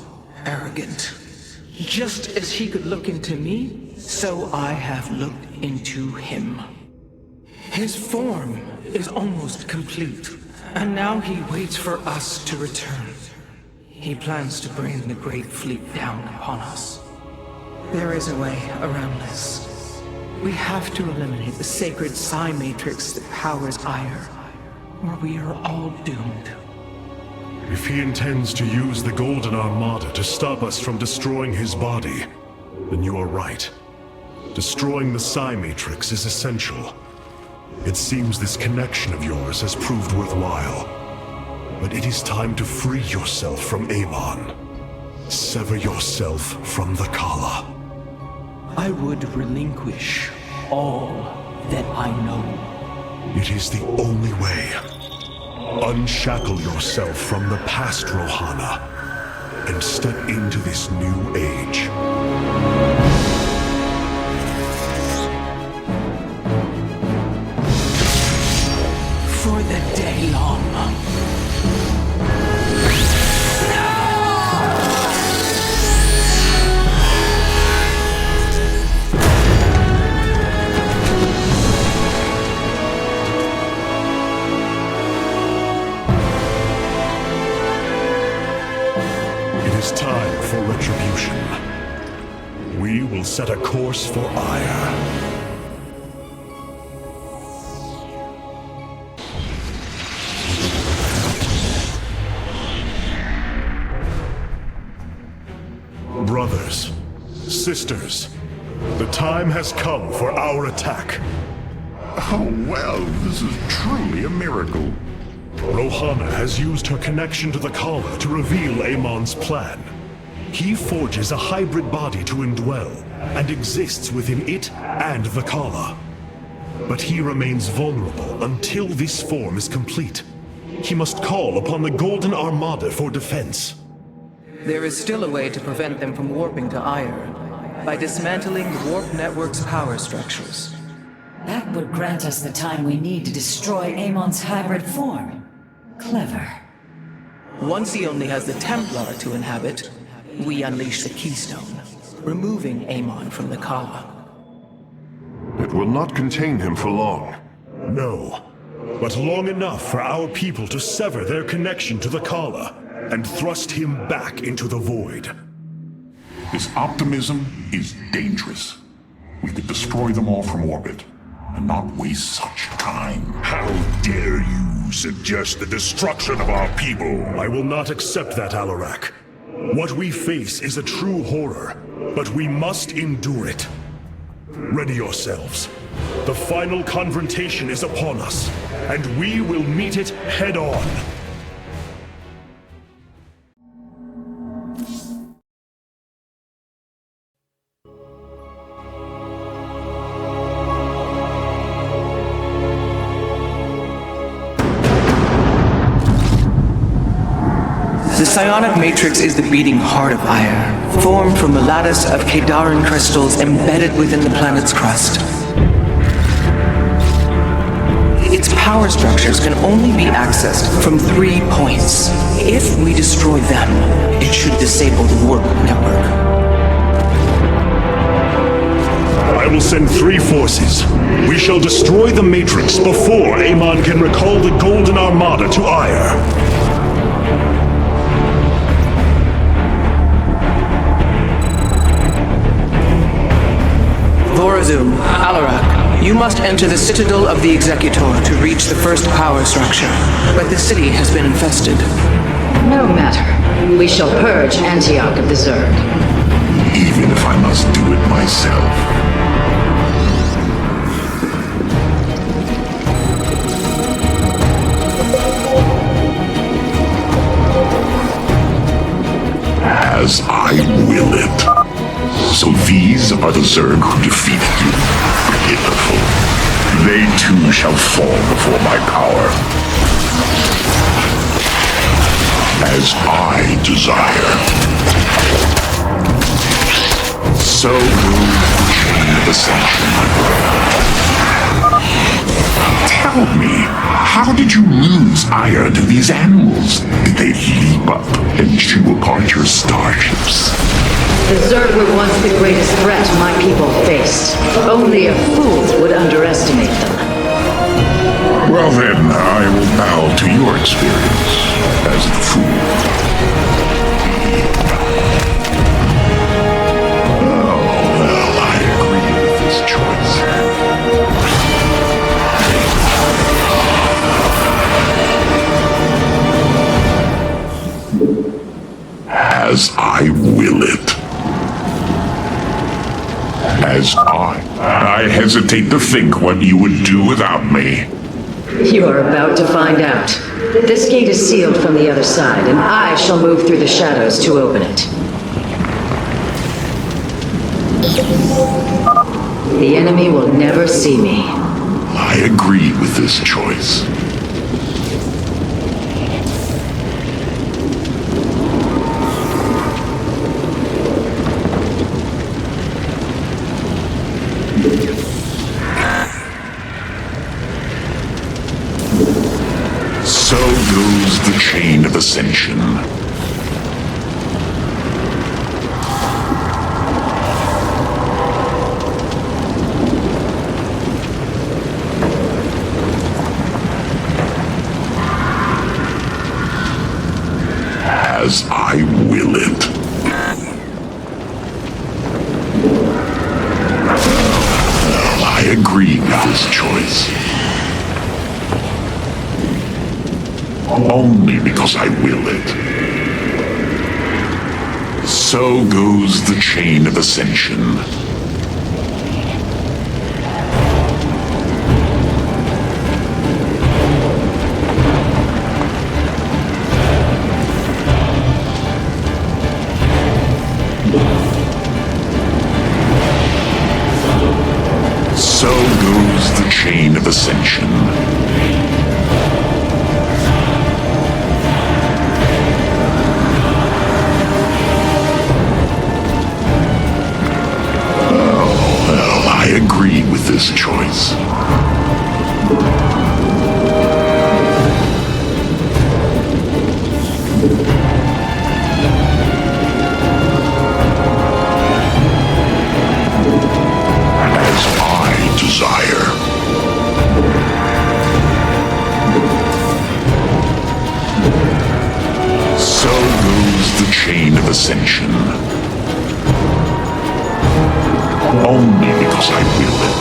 arrogant. Just as he could look into me, so I have looked into him. His form is almost complete, and now he waits for us to return. He plans to bring the Great Fleet down upon us. There is a way around this. We have to eliminate the sacred psi matrix that powers Ire, or we are all doomed. If he intends to use the Golden Armada to stop us from destroying his body, then you are right. Destroying the psi matrix is essential. It seems this connection of yours has proved worthwhile. But it is time to free yourself from Amon. Sever yourself from the Kala. I would relinquish all that I know. It is the only way. Unshackle yourself from the past, Rohana, and step into this new age. For the day long. Time for retribution. We will set a course for Ire. Brothers, sisters, the time has come for our attack. Oh, well, this is truly a miracle. Rohana has used her connection to the Kala to reveal Amon's plan. He forges a hybrid body to indwell, and exists within it and the Kala. But he remains vulnerable until this form is complete. He must call upon the Golden Armada for defense. There is still a way to prevent them from warping to Ire, by dismantling the warp network's power structures. That would grant us the time we need to destroy Amon's hybrid form. Clever. Once he only has the Templar to inhabit, we unleash the Keystone, removing Amon from the Kala. It will not contain him for long. No, but long enough for our people to sever their connection to the Kala and thrust him back into the void. This optimism is dangerous. We could destroy them all from orbit, and not waste such time. How dare you suggest the destruction of our people? I will not accept that, Alarak. What we face is a true horror, but we must endure it. Ready yourselves. The final confrontation is upon us, and we will meet it head-on. The psionic matrix is the beating heart of Ire, formed from the lattice of Kadaran crystals embedded within the planet's crust. Its power structures can only be accessed from 3 points. If we destroy them, it should disable the warp network. I will send 3 forces. We shall destroy the Matrix before Amon can recall the Golden Armada to Ire. Vorazum, Alarak, you must enter the Citadel of the Executor to reach the first power structure, but the city has been infested. No matter. We shall purge Antioch of the Zerg. Even if I must do it myself. As I will it. So these are the Zerg who defeated you. Pitiful. They too shall fall before my power. As I desire. So goes the chain of ascension. Tell me, how did you lose ire to these animals? Did they leap up and chew apart your starships? The Zerg were once the greatest threat my people faced. Only a fool would underestimate them. Well then, I will bow to your experience as the fool. Oh, well, I agree with this choice. As I will it. As I hesitate to think what you would do without me. You are about to find out. This gate is sealed from the other side, and I shall move through the shadows to open it. The enemy will never see me. I agree with this choice. So goes the chain of ascension. As I will it. Well, I agree with this choice. Only because I will it. So goes the chain of ascension. So goes the chain of ascension. I agree with this choice. As I desire. So goes the chain of ascension. Only because I will it.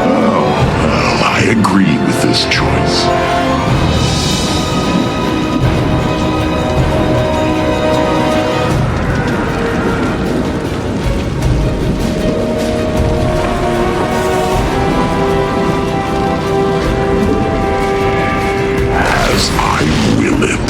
Oh, well, I agree with this choice. As I will it.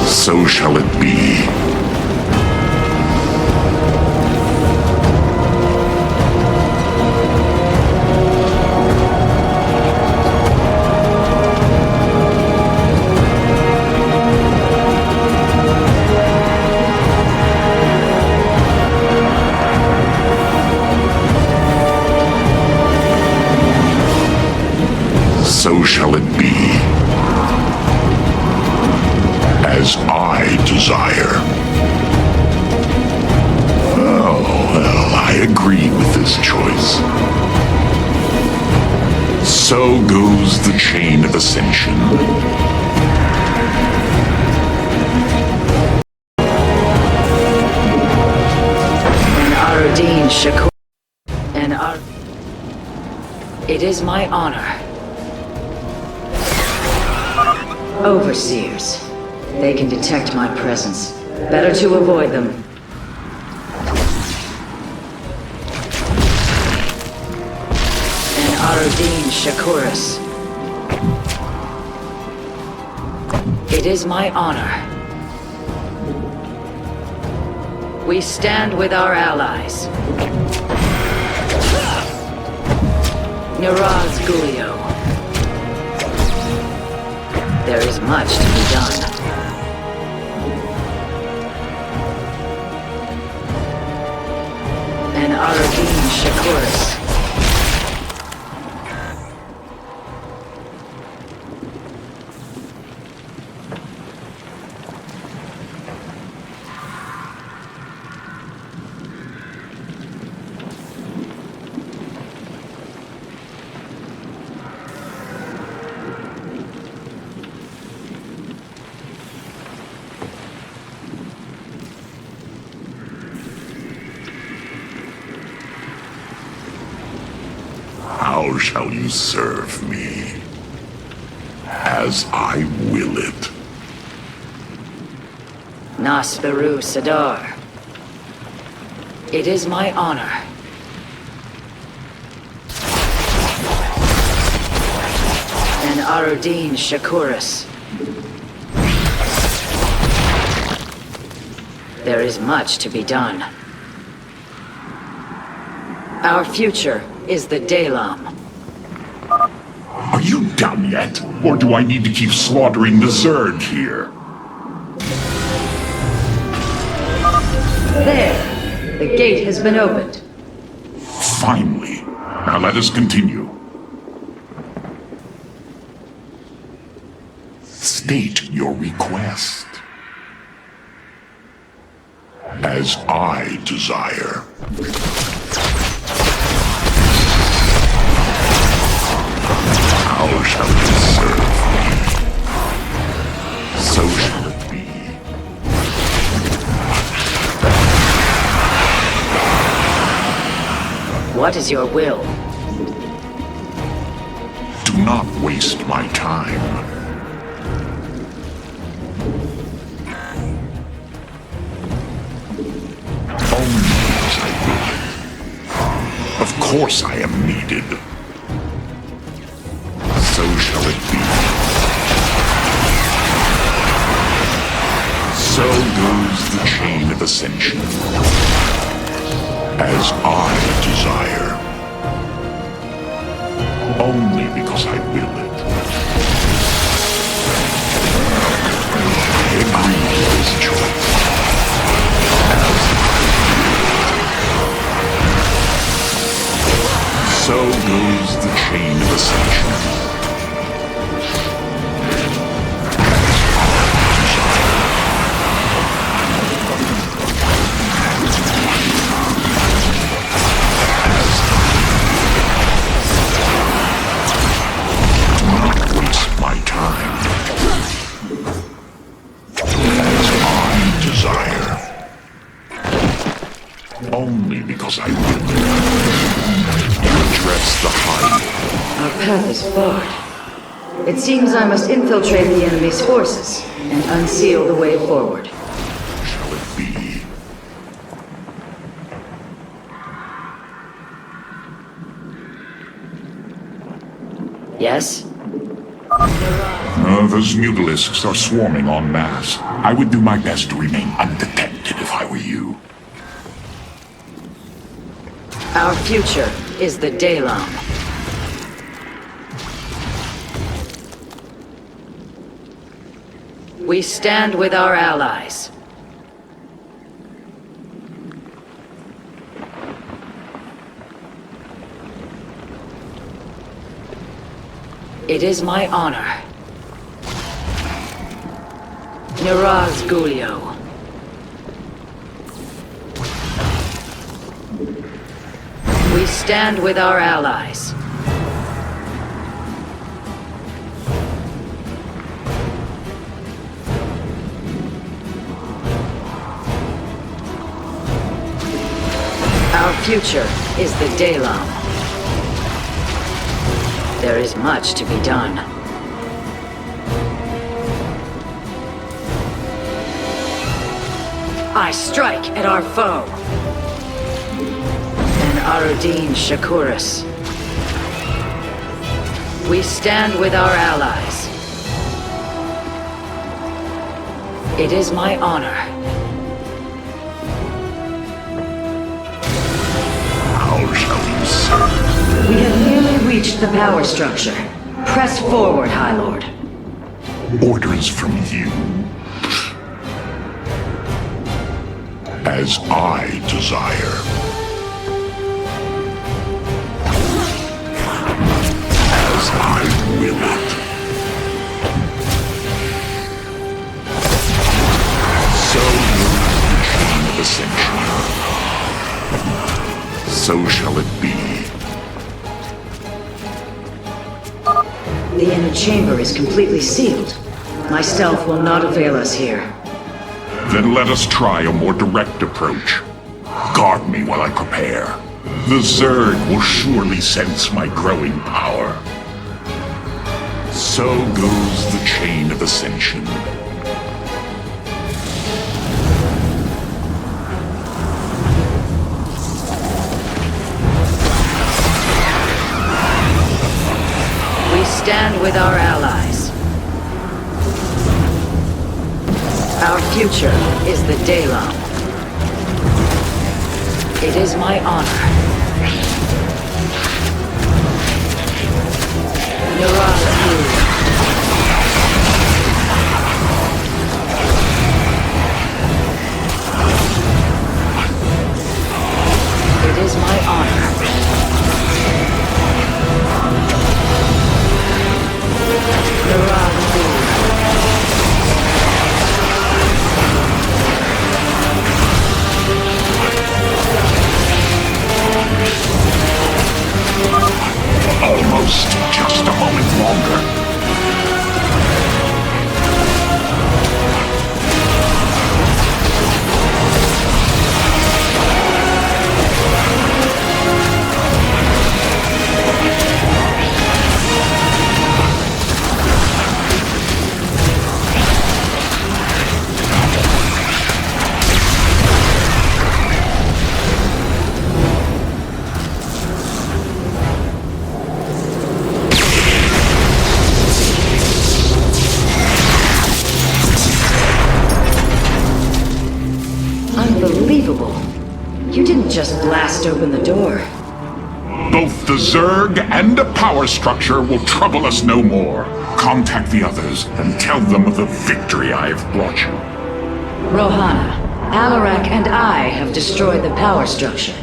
So shall it be. So shall it be. As I desire. Oh, well, I agree with this choice. So goes the chain of ascension. And Aradeen Shakur. And it is my honor. Overseers. They can detect my presence. Better to avoid them. And Aradeen Shakuris. It is my honor. We stand with our allies. Nuraz Gulio. There is much to be done. And Aradin Shakuris. How shall you serve me? As I will it. Nasperu Sadar. It is my honor. And Aradin Shakuris. There is much to be done. Our future is the Dalam. Are you done yet? Or do I need to keep slaughtering the Zerg here? There! The gate has been opened. Finally. Now let us continue. State your request. As I desire. How shall you serve me? So shall it be. What is your will? Do not waste my time. Only as I will. Of course I am needed. So shall it be. So goes the chain of ascension. As I desire. Only because I will it. I agree with this choice. As I will. So goes the chain of ascension. Only because I will. You address the high. Our path is barred. It seems I must infiltrate the enemy's forces and unseal the way forward. Shall it be? Yes? Those mutalisks are swarming en masse. I would do my best to remain undetected if I were you. Our future is the Dalam. We stand with our allies. It is my honor. Nuraz Gulio. We stand with our allies. Our future is the Dalam. There is much to be done. I strike at our foe. And Aradin Shakuris. We stand with our allies. It is my honor. How shall you serve? We have nearly reached the power structure. Press forward, High Lord. Orders from you. As I desire. As I will it. So will the chain of ascension. So shall it be. The inner chamber is completely sealed. My stealth will not avail us here. Then let us try a more direct approach. Guard me while I prepare. The Zerg will surely sense my growing power. So goes the chain of ascension. We stand with our allies. Our future is the Daylon. It is my honor. It is my honor. Almost just a moment longer. Unbelievable. You didn't just blast open the door. Both the Zerg and the power structure will trouble us no more. Contact the others and tell them of the victory I have brought you. Rohana, Alarak and I have destroyed the power structure.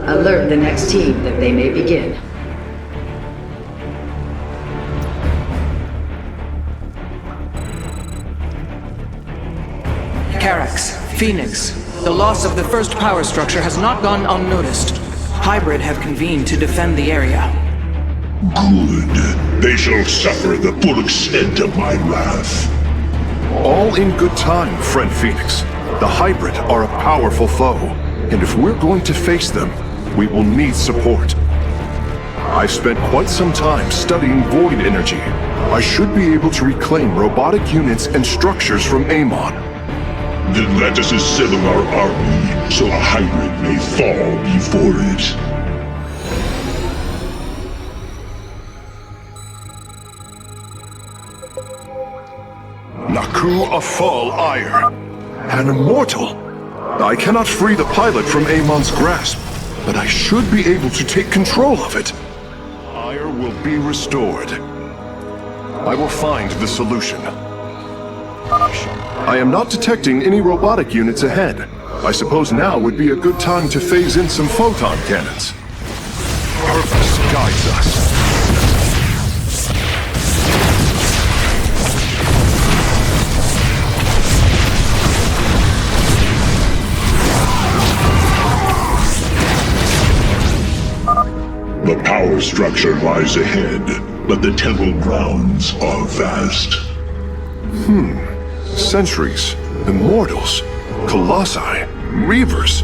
Alert the next team that they may begin. Carax, Phoenix, the loss of the first power structure has not gone unnoticed. Hybrid have convened to defend the area. Good. They shall suffer the full extent of my wrath. All in good time, friend Phoenix. The Hybrid are a powerful foe, and if we're going to face them, we will need support. I've spent quite some time studying void energy. I should be able to reclaim robotic units and structures from Amon. Then let us assemble our army, so a Hybrid may fall before it. Naku Afal Ire. An immortal. I cannot free the pilot from Amon's grasp, but I should be able to take control of it. Ire will be restored. I will find the solution. I am not detecting any robotic units ahead. I suppose now would be a good time to phase in some photon cannons. Purpose guides us. The power structure lies ahead, but the temple grounds are vast. Sentries, Immortals, Colossi, Reavers.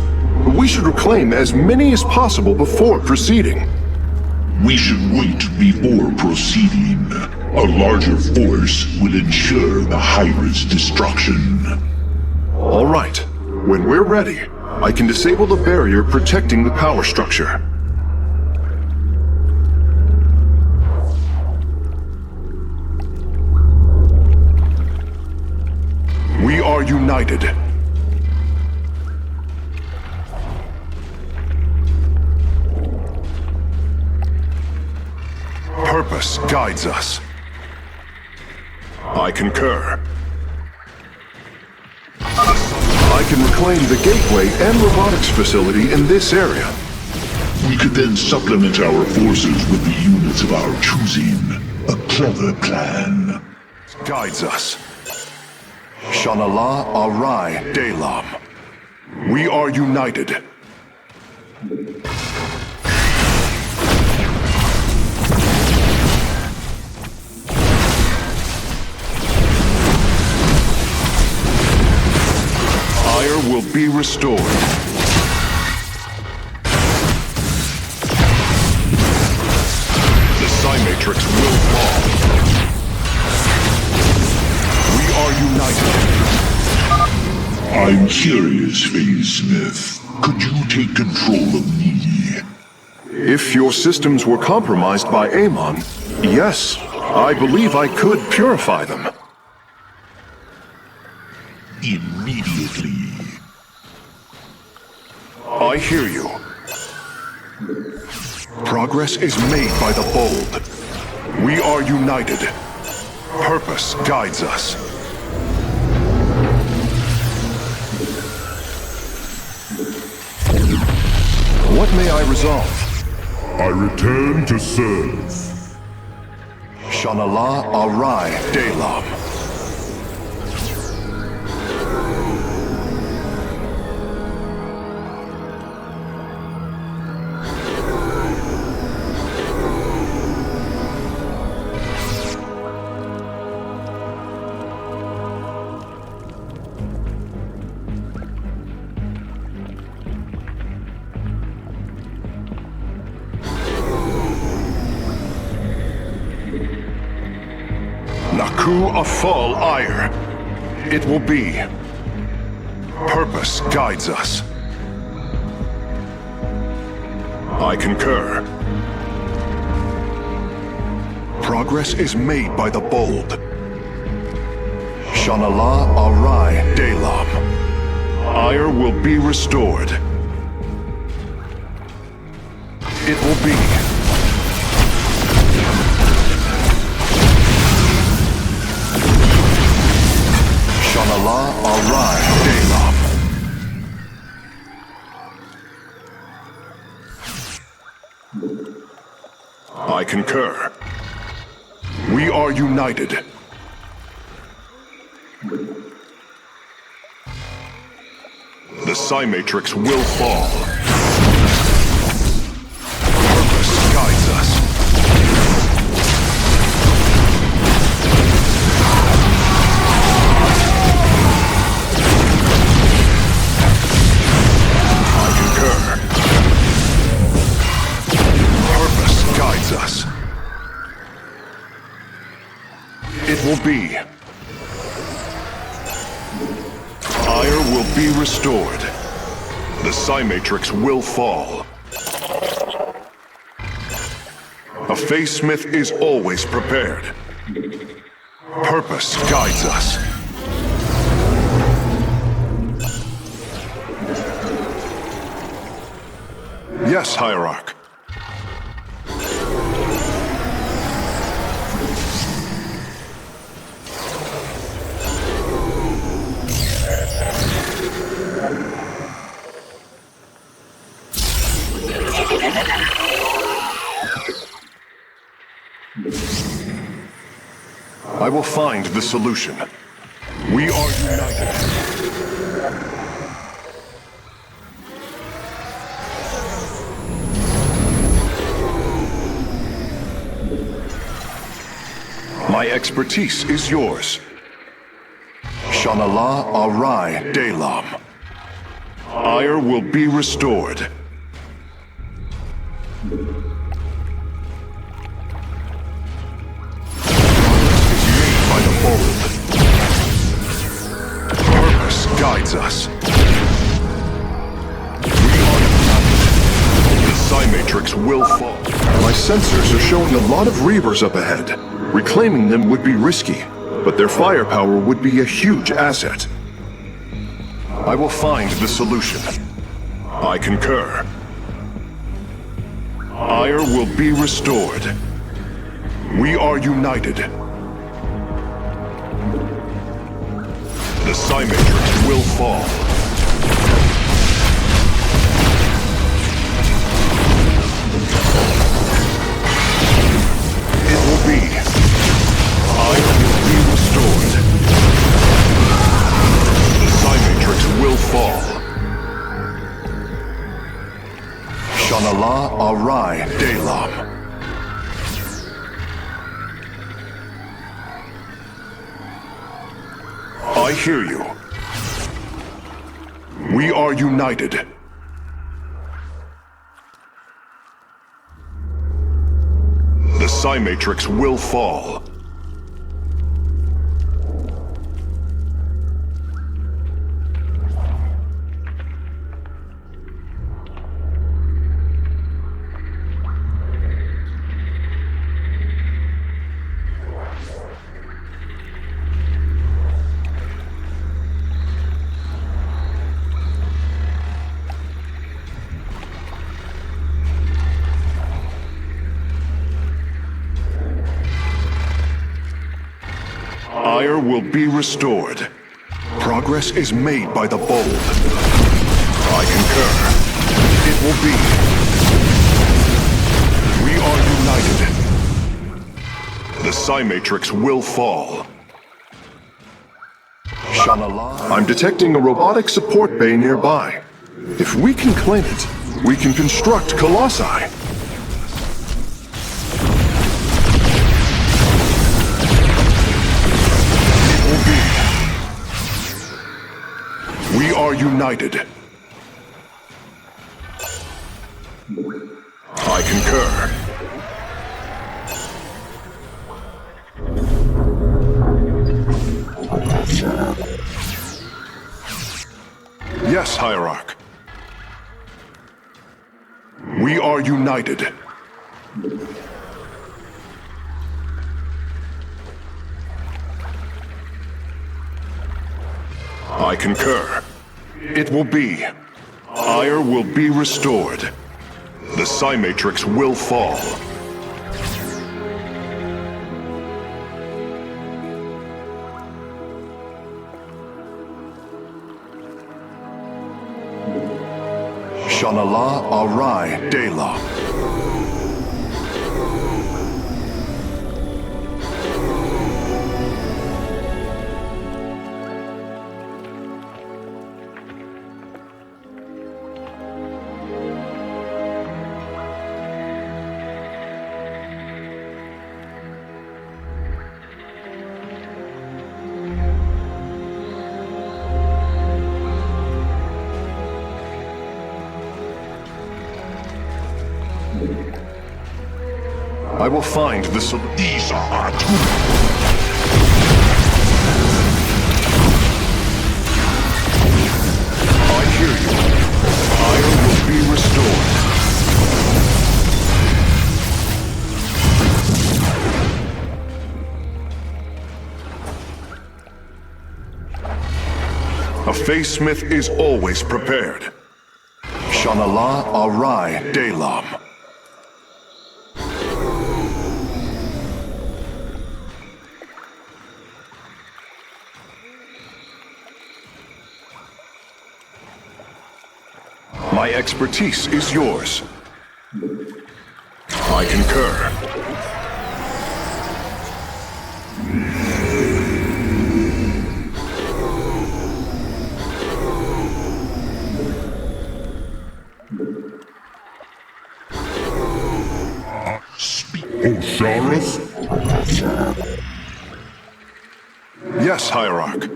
We should reclaim as many as possible before proceeding. We should wait before proceeding. A larger force will ensure the Hybrid's destruction. All right. When we're ready, I can disable the barrier protecting the power structure. We are united. Purpose guides us. I concur. I can reclaim the gateway and robotics facility in this area. We could then supplement our forces with the units of our choosing. A clever plan. Guides us. Shanala Arai Delam. We are united. Ire will be restored. The Psy-Matrix will fall. We are united. I'm curious, Phase Smith. Could you take control of me? If your systems were compromised by Amon, yes, I believe I could purify them. Immediately. I hear you. Progress is made by the bold. We are united. Purpose guides us. What may I resolve? I return to serve. Shanala Arai Delam. Naku Afal Ire. It will be. Purpose guides us. I concur. Progress is made by the bold. Shanala Arai Delam. Ire will be restored. It will be. Shanala Arai Delam. I concur. We are united. The Psy-Matrix will fall. Purpose guides us. I concur. Purpose guides us. It will be. Ire will be restored. The Psy-Matrix will fall. A Phase Smith is always prepared. Purpose guides us. Yes, Hierarch. I will find the solution. We are united. My expertise is yours. Shanala Arai Delam. Ire will be restored. Purpose guides us. We are united. The Psy-Matrix will fall. My sensors are showing a lot of Reavers up ahead. Reclaiming them would be risky, but their firepower would be a huge asset. I will find the solution. I concur. Ire will be restored. We are united. The Psi Matrix will fall. It will be. Iron will be restored. The Psi Matrix will fall. Shanala Arai Delam. I hear you. We are united. The Psi Matrix will fall. Ire will be restored. Progress is made by the bold. I concur. It will be. We are united. The Psi Matrix will fall. Shanala. I'm detecting a robotic support bay nearby. If we can claim it, we can construct Colossi. We are united. I concur. Yes, Hierarch. We are united. I concur. It will be. Ire will be restored. The Psi Matrix will fall. Shanala Arai Dela. I will find the solution. These are our tools. I hear you. Iron will be restored. A Phase-Smith is always prepared. Shanala Arai Delam. My expertise is yours. I concur. Osiris? Yes, Hierarch.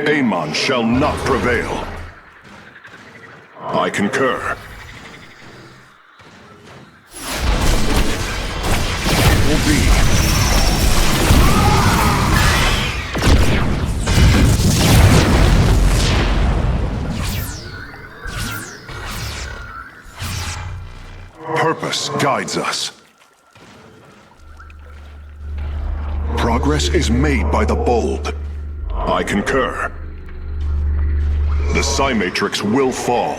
Amon shall not prevail. I concur. It will be. Purpose guides us. Progress is made by the bold. I concur. The Psi Matrix will fall.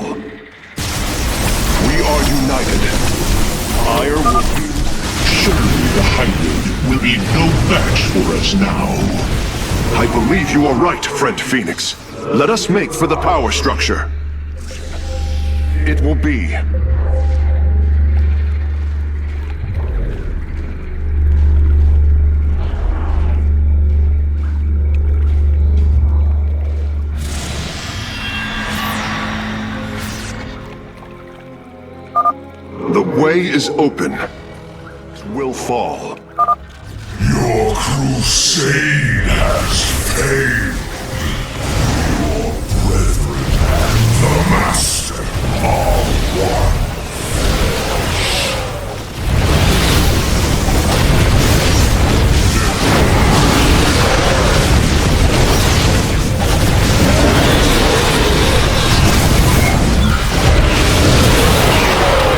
We are united. Ire will be. Surely the hybrid will be no match for us now. I believe you are right, friend Phoenix. Let us make for the power structure. It will be. The way is open. It will fall. Your crusade has failed. Your brethren and the Master are one.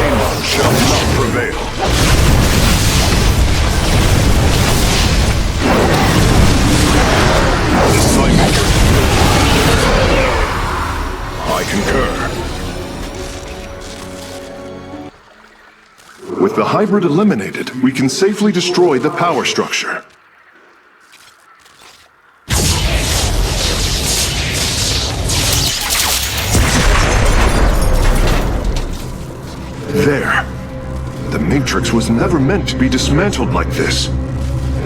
Amon shall not prevail. I concur. With the hybrid eliminated, we can safely destroy the power structure. There. The Matrix was never meant to be dismantled like this.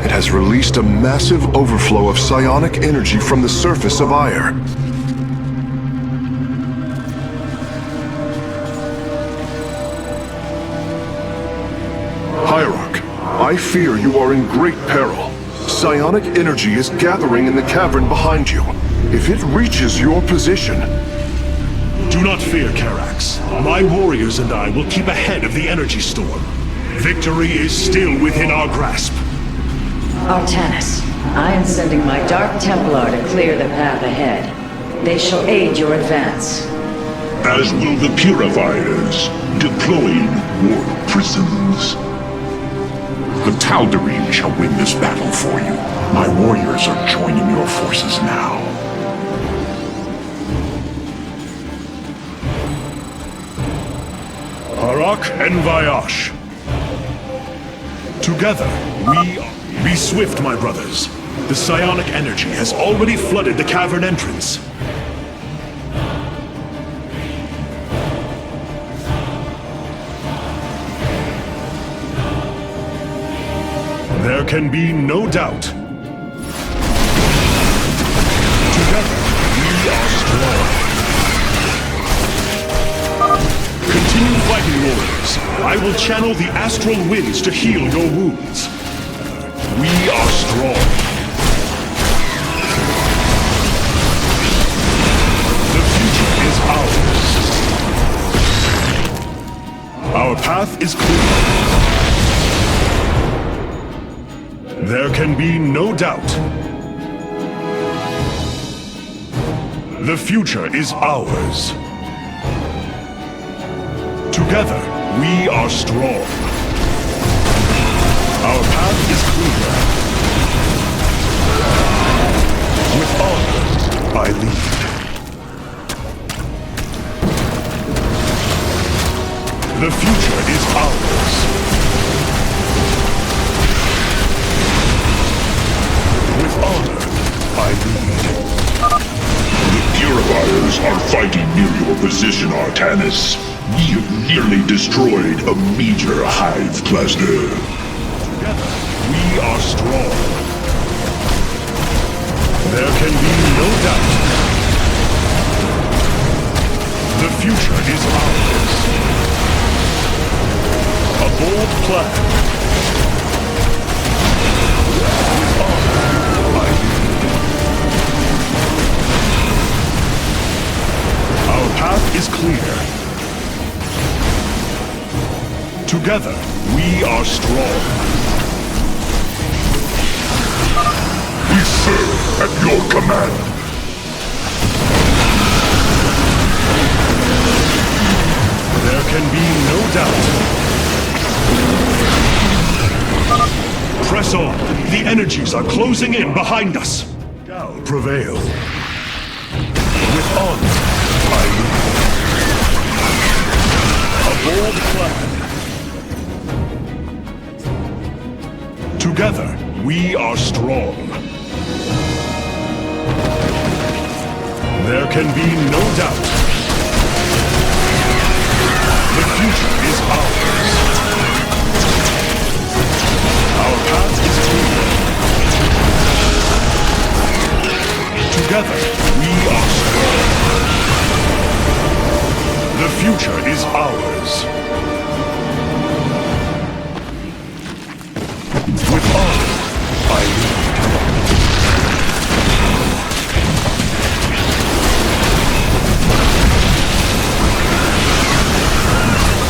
It has released a massive overflow of psionic energy from the surface of Ire. Hierarch, I fear you are in great peril. Psionic energy is gathering in the cavern behind you. If it reaches your position... Do not fear, Carax. My warriors and I will keep ahead of the energy storm. Victory is still within our grasp. Artanis, I am sending my Dark Templar to clear the path ahead. They shall aid your advance. As will the Purifiers, deploying warp prisms. The Tal'Darim shall win this battle for you. My warriors are joining your forces now. Harak and Vayash. Together, Be swift, my brothers. The psionic energy has already flooded the cavern entrance. There can be no doubt. Together, we are strong. Continue fighting, warriors. I will channel the astral winds to heal your wounds. We are strong. The future is ours. Our path is clear. There can be no doubt. The future is ours. Together, we are strong. Our path is clear. With honor, I lead. The future is ours. With honor, I lead. The Purifiers are fighting near your position, Artanis. We have nearly destroyed a major hive cluster. Together, we are strong. There can be no doubt. The future is ours. A bold plan. With honor, I lead. Our path is clear. Together, we are strong. We serve at your command. There can be no doubt. Press on. The energies are closing in behind us. Shall prevail. With honor, I lead. A bold we are strong. There can be no doubt. The future is ours. Our path is clear. Together, we are strong. The future is ours. With honor, I lead.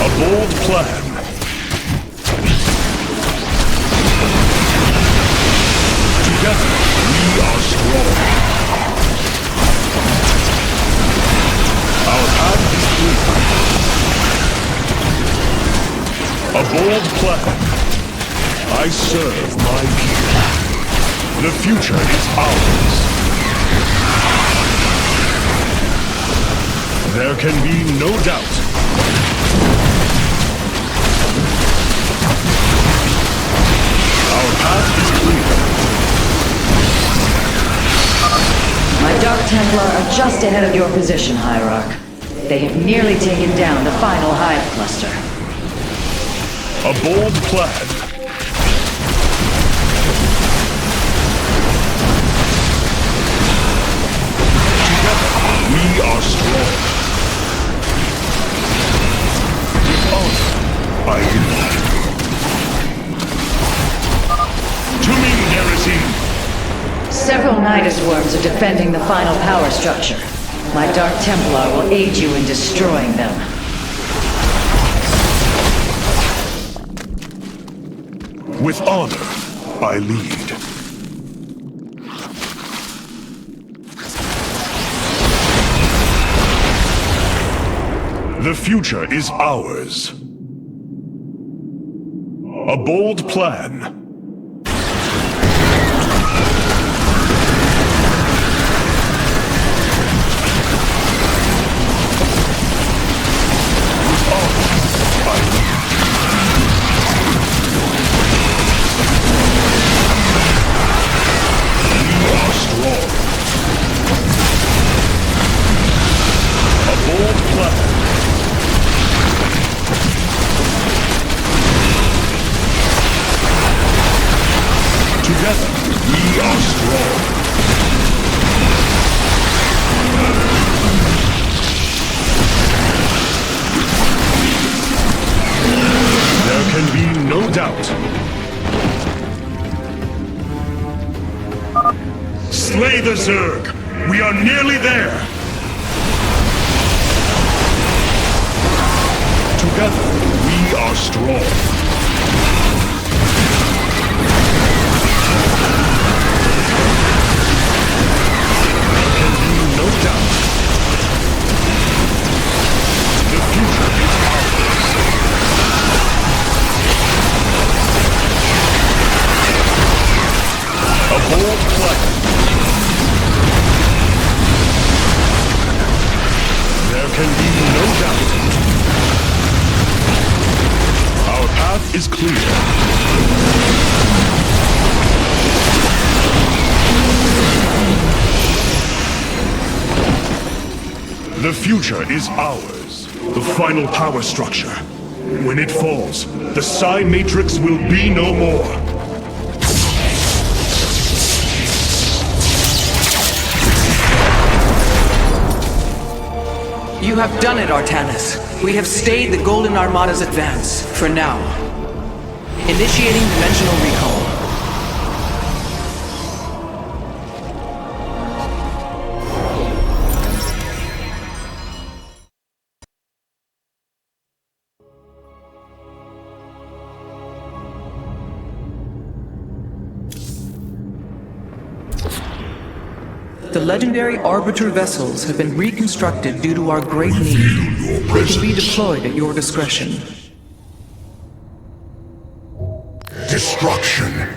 A bold plan. Together, we are strong. Our path is clear. A bold plan. I serve my people. The future is ours. There can be no doubt. Our path is clear. My Dark Templar are just ahead of your position, Hierarch. They have nearly taken down the final hive cluster. A bold plan. Together, we are strong. With honor, I lead. To me, Heresy! Several Nidus worms are defending the final power structure. My Dark Templar will aid you in destroying them. With honor, I lead. The future is ours. A bold plan. Slay the Zerg! We are nearly there! Together, we are strong. There can be no doubt. The future is ours. A bold plan. There can be no doubt. Our path is clear. The future is ours. The final power structure. When it falls, the Psi Matrix will be no more. You have done it, Artanis. We have stayed the Golden Armada's advance, for now. Initiating dimensional recall. The legendary Arbiter vessels have been reconstructed due to our great need. They can be deployed at your discretion. Destruction.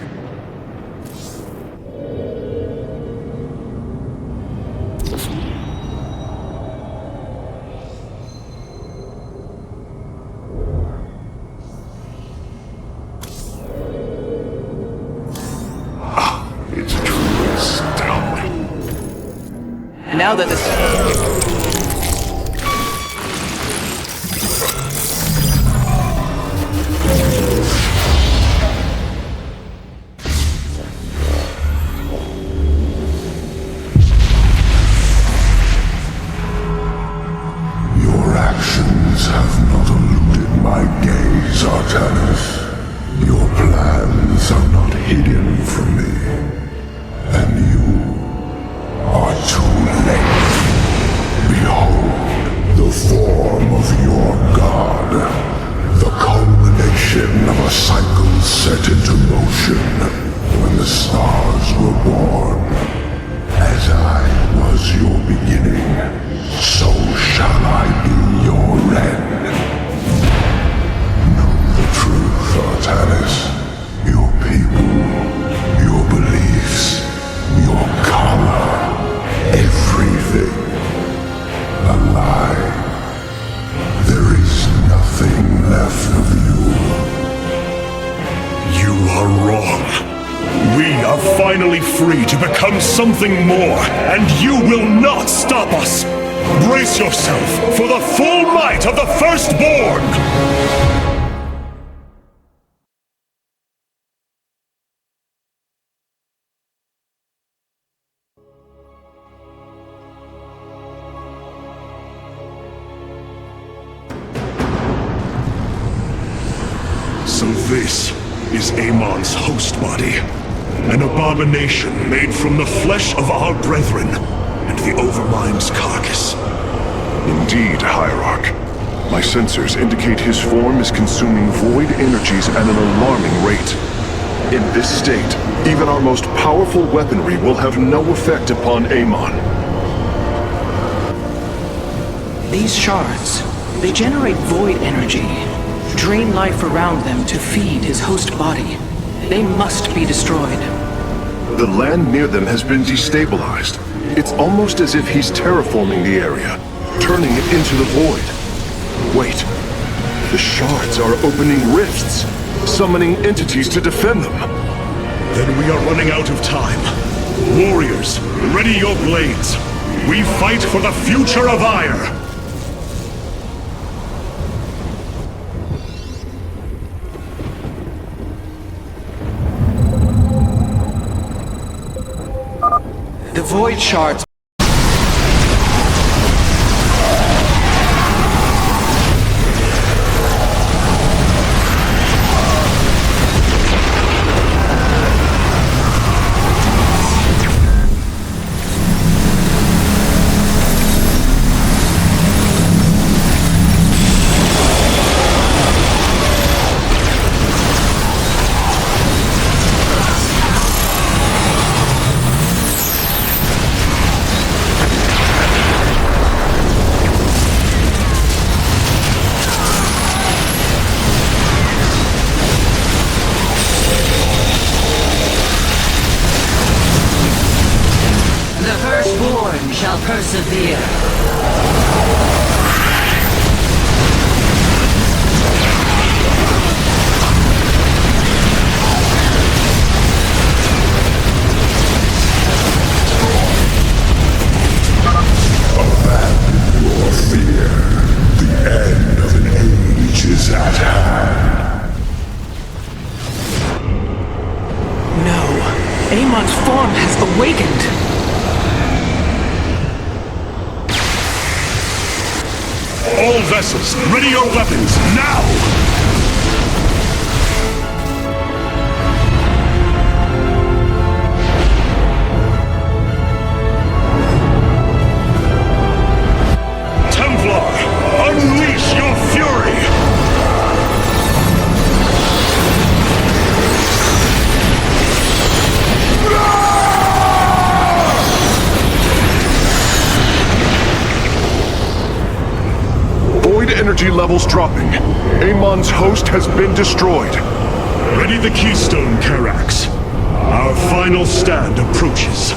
Now that Your actions have not eluded my gaze, Artanis. Your plans are not hidden from me. And you are too late. Behold, the form of your god. The culmination of a cycle set into motion when the stars were born. As I was your beginning, so shall I be your end. Know the truth, Artanis. Your people, your beliefs, your color, everything. A lie. There is nothing left of you. You are wrong. We are finally free to become something more, and you will not stop us! Brace yourself for the full might of the Firstborn! So this is Amon's host body. An abomination made from the flesh of our brethren and the Overmind's carcass. Indeed, Hierarch. My sensors indicate his form is consuming void energies at an alarming rate. In this state, even our most powerful weaponry will have no effect upon Amon. these shards, they generate void energy, drain life around them to feed his host body. They must be destroyed. The land near them has been destabilized. It's almost as if he's terraforming the area, turning it into the void. Wait, the shards are opening rifts, summoning entities to defend them. Then we are running out of time. Warriors, ready your blades. We fight for the future of Ire. The void shards. Shall persevere. Abandon your fear. The end of an age is at hand. No. Amon's form has awakened. All vessels, ready your weapons, now! Unleash your fury! Void energy levels dropping. Amon's host has been destroyed. Ready the keystone, Karax. Our final stand approaches.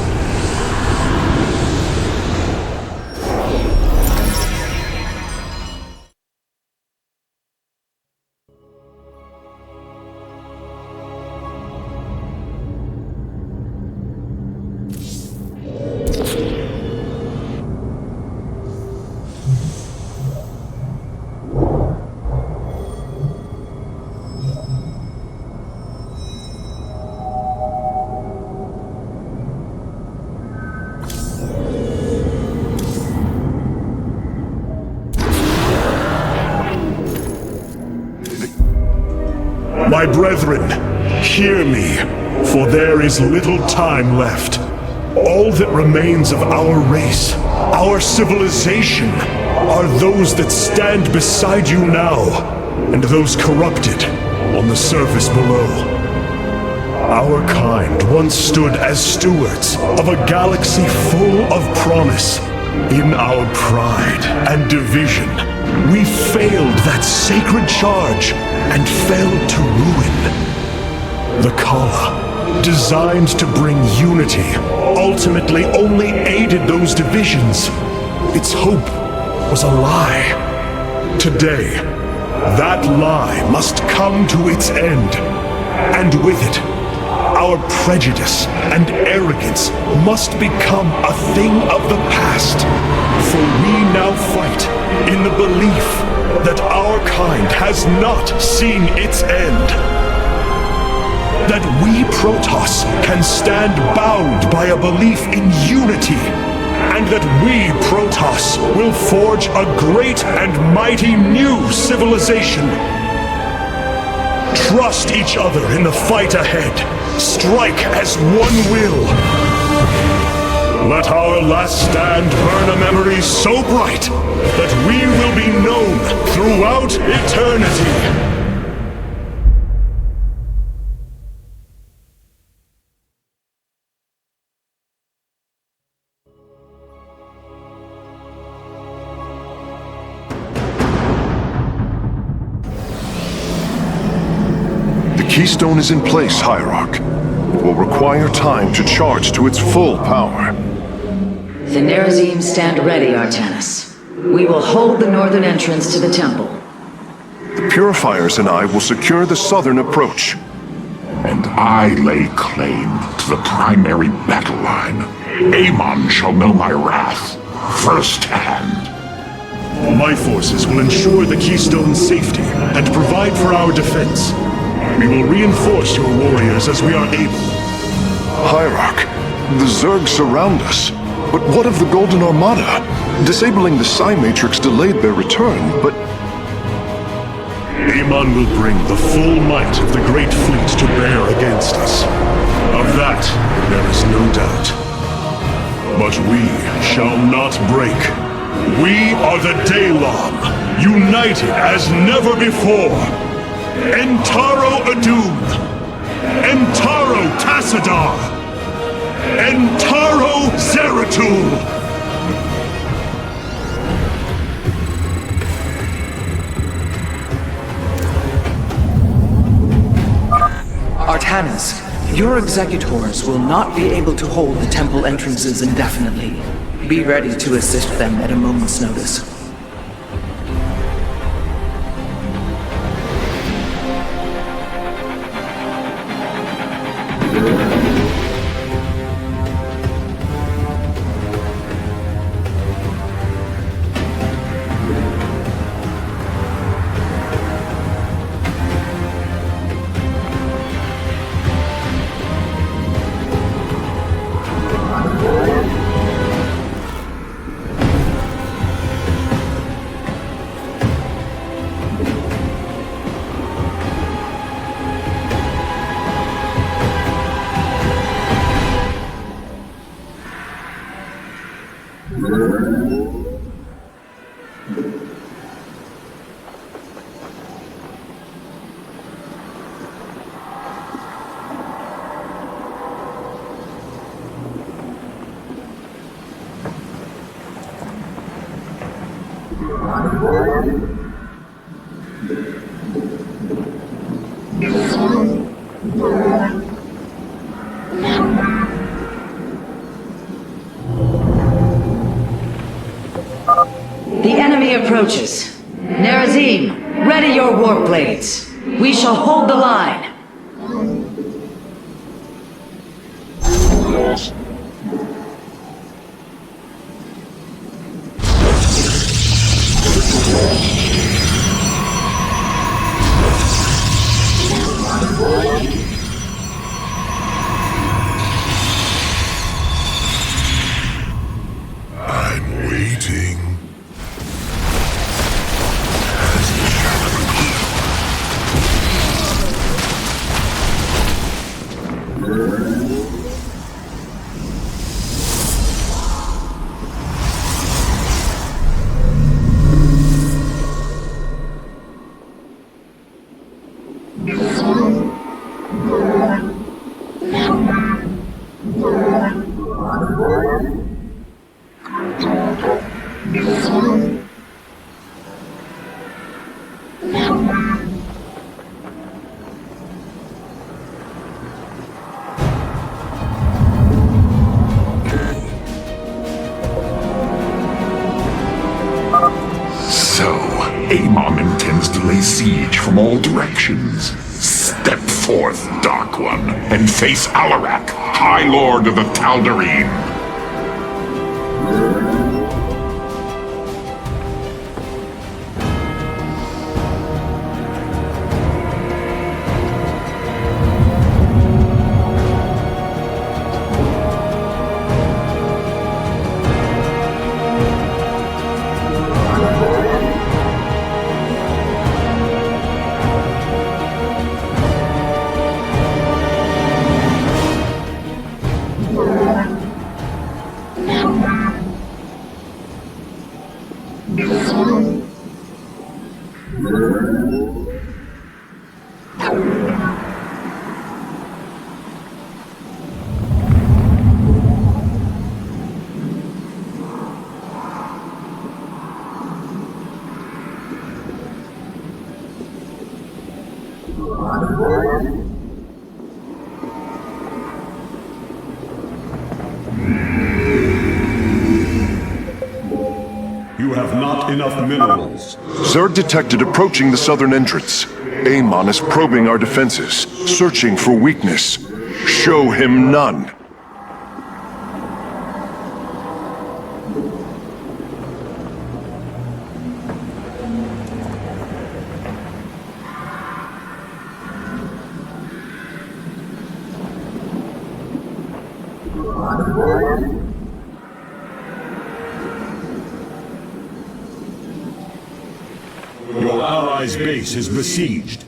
My brethren, hear me, for there is little time left. All that remains of our race, our civilization, are those that stand beside you now, and those corrupted on the surface below. Our kind once stood as stewards of a galaxy full of promise. In our pride and division, we failed that sacred charge and failed to ruin. The Kala, designed to bring unity, ultimately only aided those divisions. Its hope was a lie. Today, that lie must come to its end, and with it, our prejudice and arrogance must become a thing of the past, for we now fight in the belief that our kind has not seen its end. That we Protoss can stand bound by a belief in unity, and that we Protoss will forge a great and mighty new civilization. Trust each other in the fight ahead. Strike as one will. Let our last stand burn a memory so bright that we will be known throughout eternity. The keystone is in place, Hierarch. It will require time to charge to its full power. The Nerazim stand ready, Artanis. We will hold the northern entrance to the temple. The Purifiers and I will secure the southern approach. And I lay claim to the primary battle line. Amon shall know my wrath firsthand. My forces will ensure the keystone's safety and provide for our defense. We will reinforce your warriors as we are able. Hierarch, the Zerg surround us. But what of the Golden Armada? Disabling the Psi Matrix delayed their return, but... Amon will bring the full might of the Great Fleet to bear against us. Of that, there is no doubt. But we shall not break. We are the Daylom, united as never before. Entaro Adum! Entaro Tassadar! Entaro Zeratul! Artanis, your executors will not be able to hold the temple entrances indefinitely. Be ready to assist them at a moment's notice. The enemy approaches. Nerazim, ready your warp blades. We shall hold the line. I'm waiting. So, Amon intends to lay siege from all directions. Step forth, Dark One, and face Alarak, High Lord of the Tal'Darim. You have not enough minerals. Zerg detected approaching the southern entrance. Amon is probing our defenses, searching for weakness. Show him none. Your allies' base is besieged.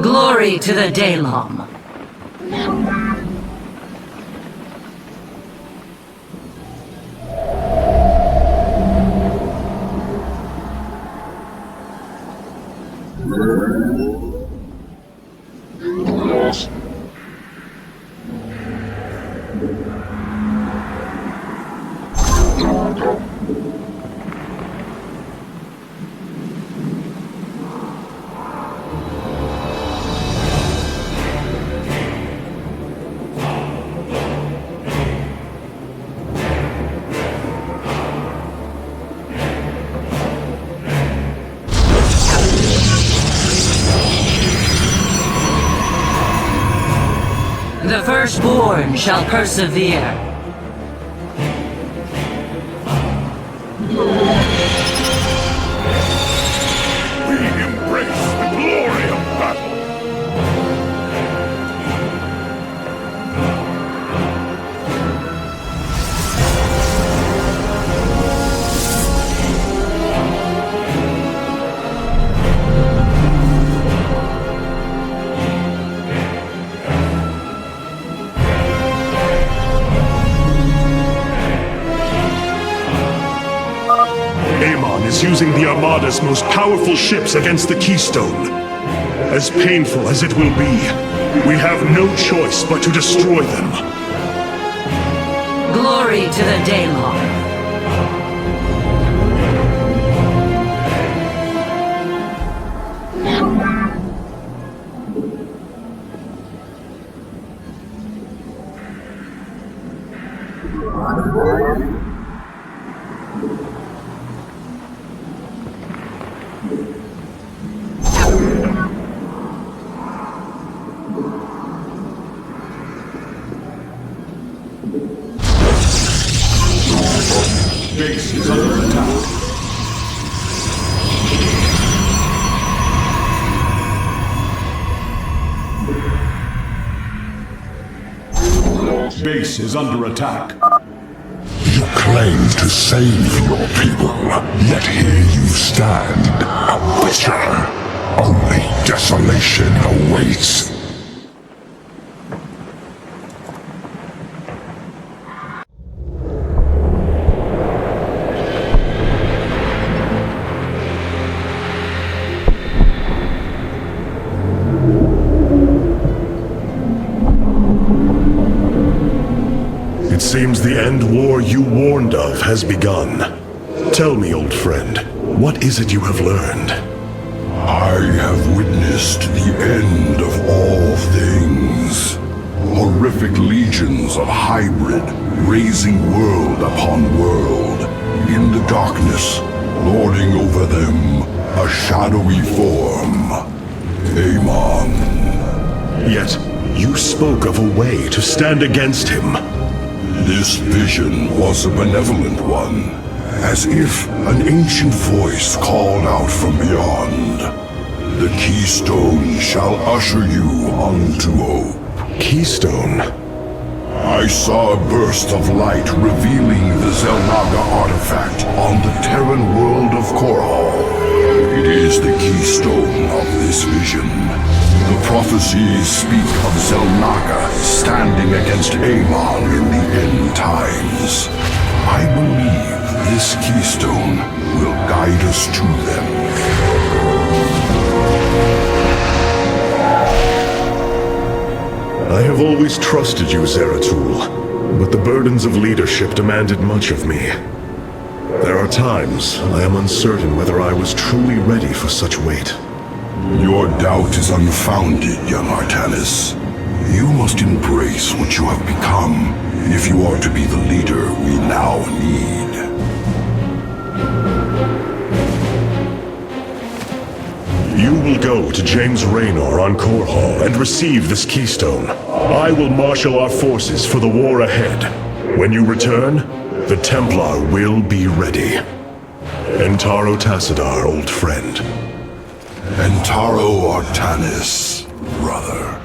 Glory to the Daylom. The firstborn shall persevere. We embrace the glory of battle. Amon is using the Armada's most powerful ships against the Keystone. As painful as it will be, we have no choice but to destroy them. Glory to the Daylom. Base is under attack. Base is under attack. You claim to save your people, yet here you stand, a butcher. Only desolation awaits. seems the end war you warned of has begun. Tell me, old friend, what is it you have learned? I have witnessed the end of all things. Horrific legions of hybrid, raising world upon world. In the darkness, lording over them, a shadowy form. Amon. Yet, you spoke of a way to stand against him. This vision was a benevolent one, as if an ancient voice called out from beyond. The keystone shall usher you unto hope. Keystone? I saw a burst of light revealing the Zelnaga artifact on the Terran world of Korhal. It is the keystone of this vision. The prophecies speak of Zelnaga standing against Amon in the end times. I believe this keystone will guide us to them. I have always trusted you, Zeratul, but the burdens of leadership demanded much of me. There are times I am uncertain whether I was truly ready for such weight. Your doubt is unfounded, young Artanis. You must embrace what you have become if you are to be the leader we now need. You will go to James Raynor on Korhal and receive this keystone. I will marshal our forces for the war ahead. When you return, the Templar will be ready. Entaro Tassadar, old friend. Entaro Artanis, brother.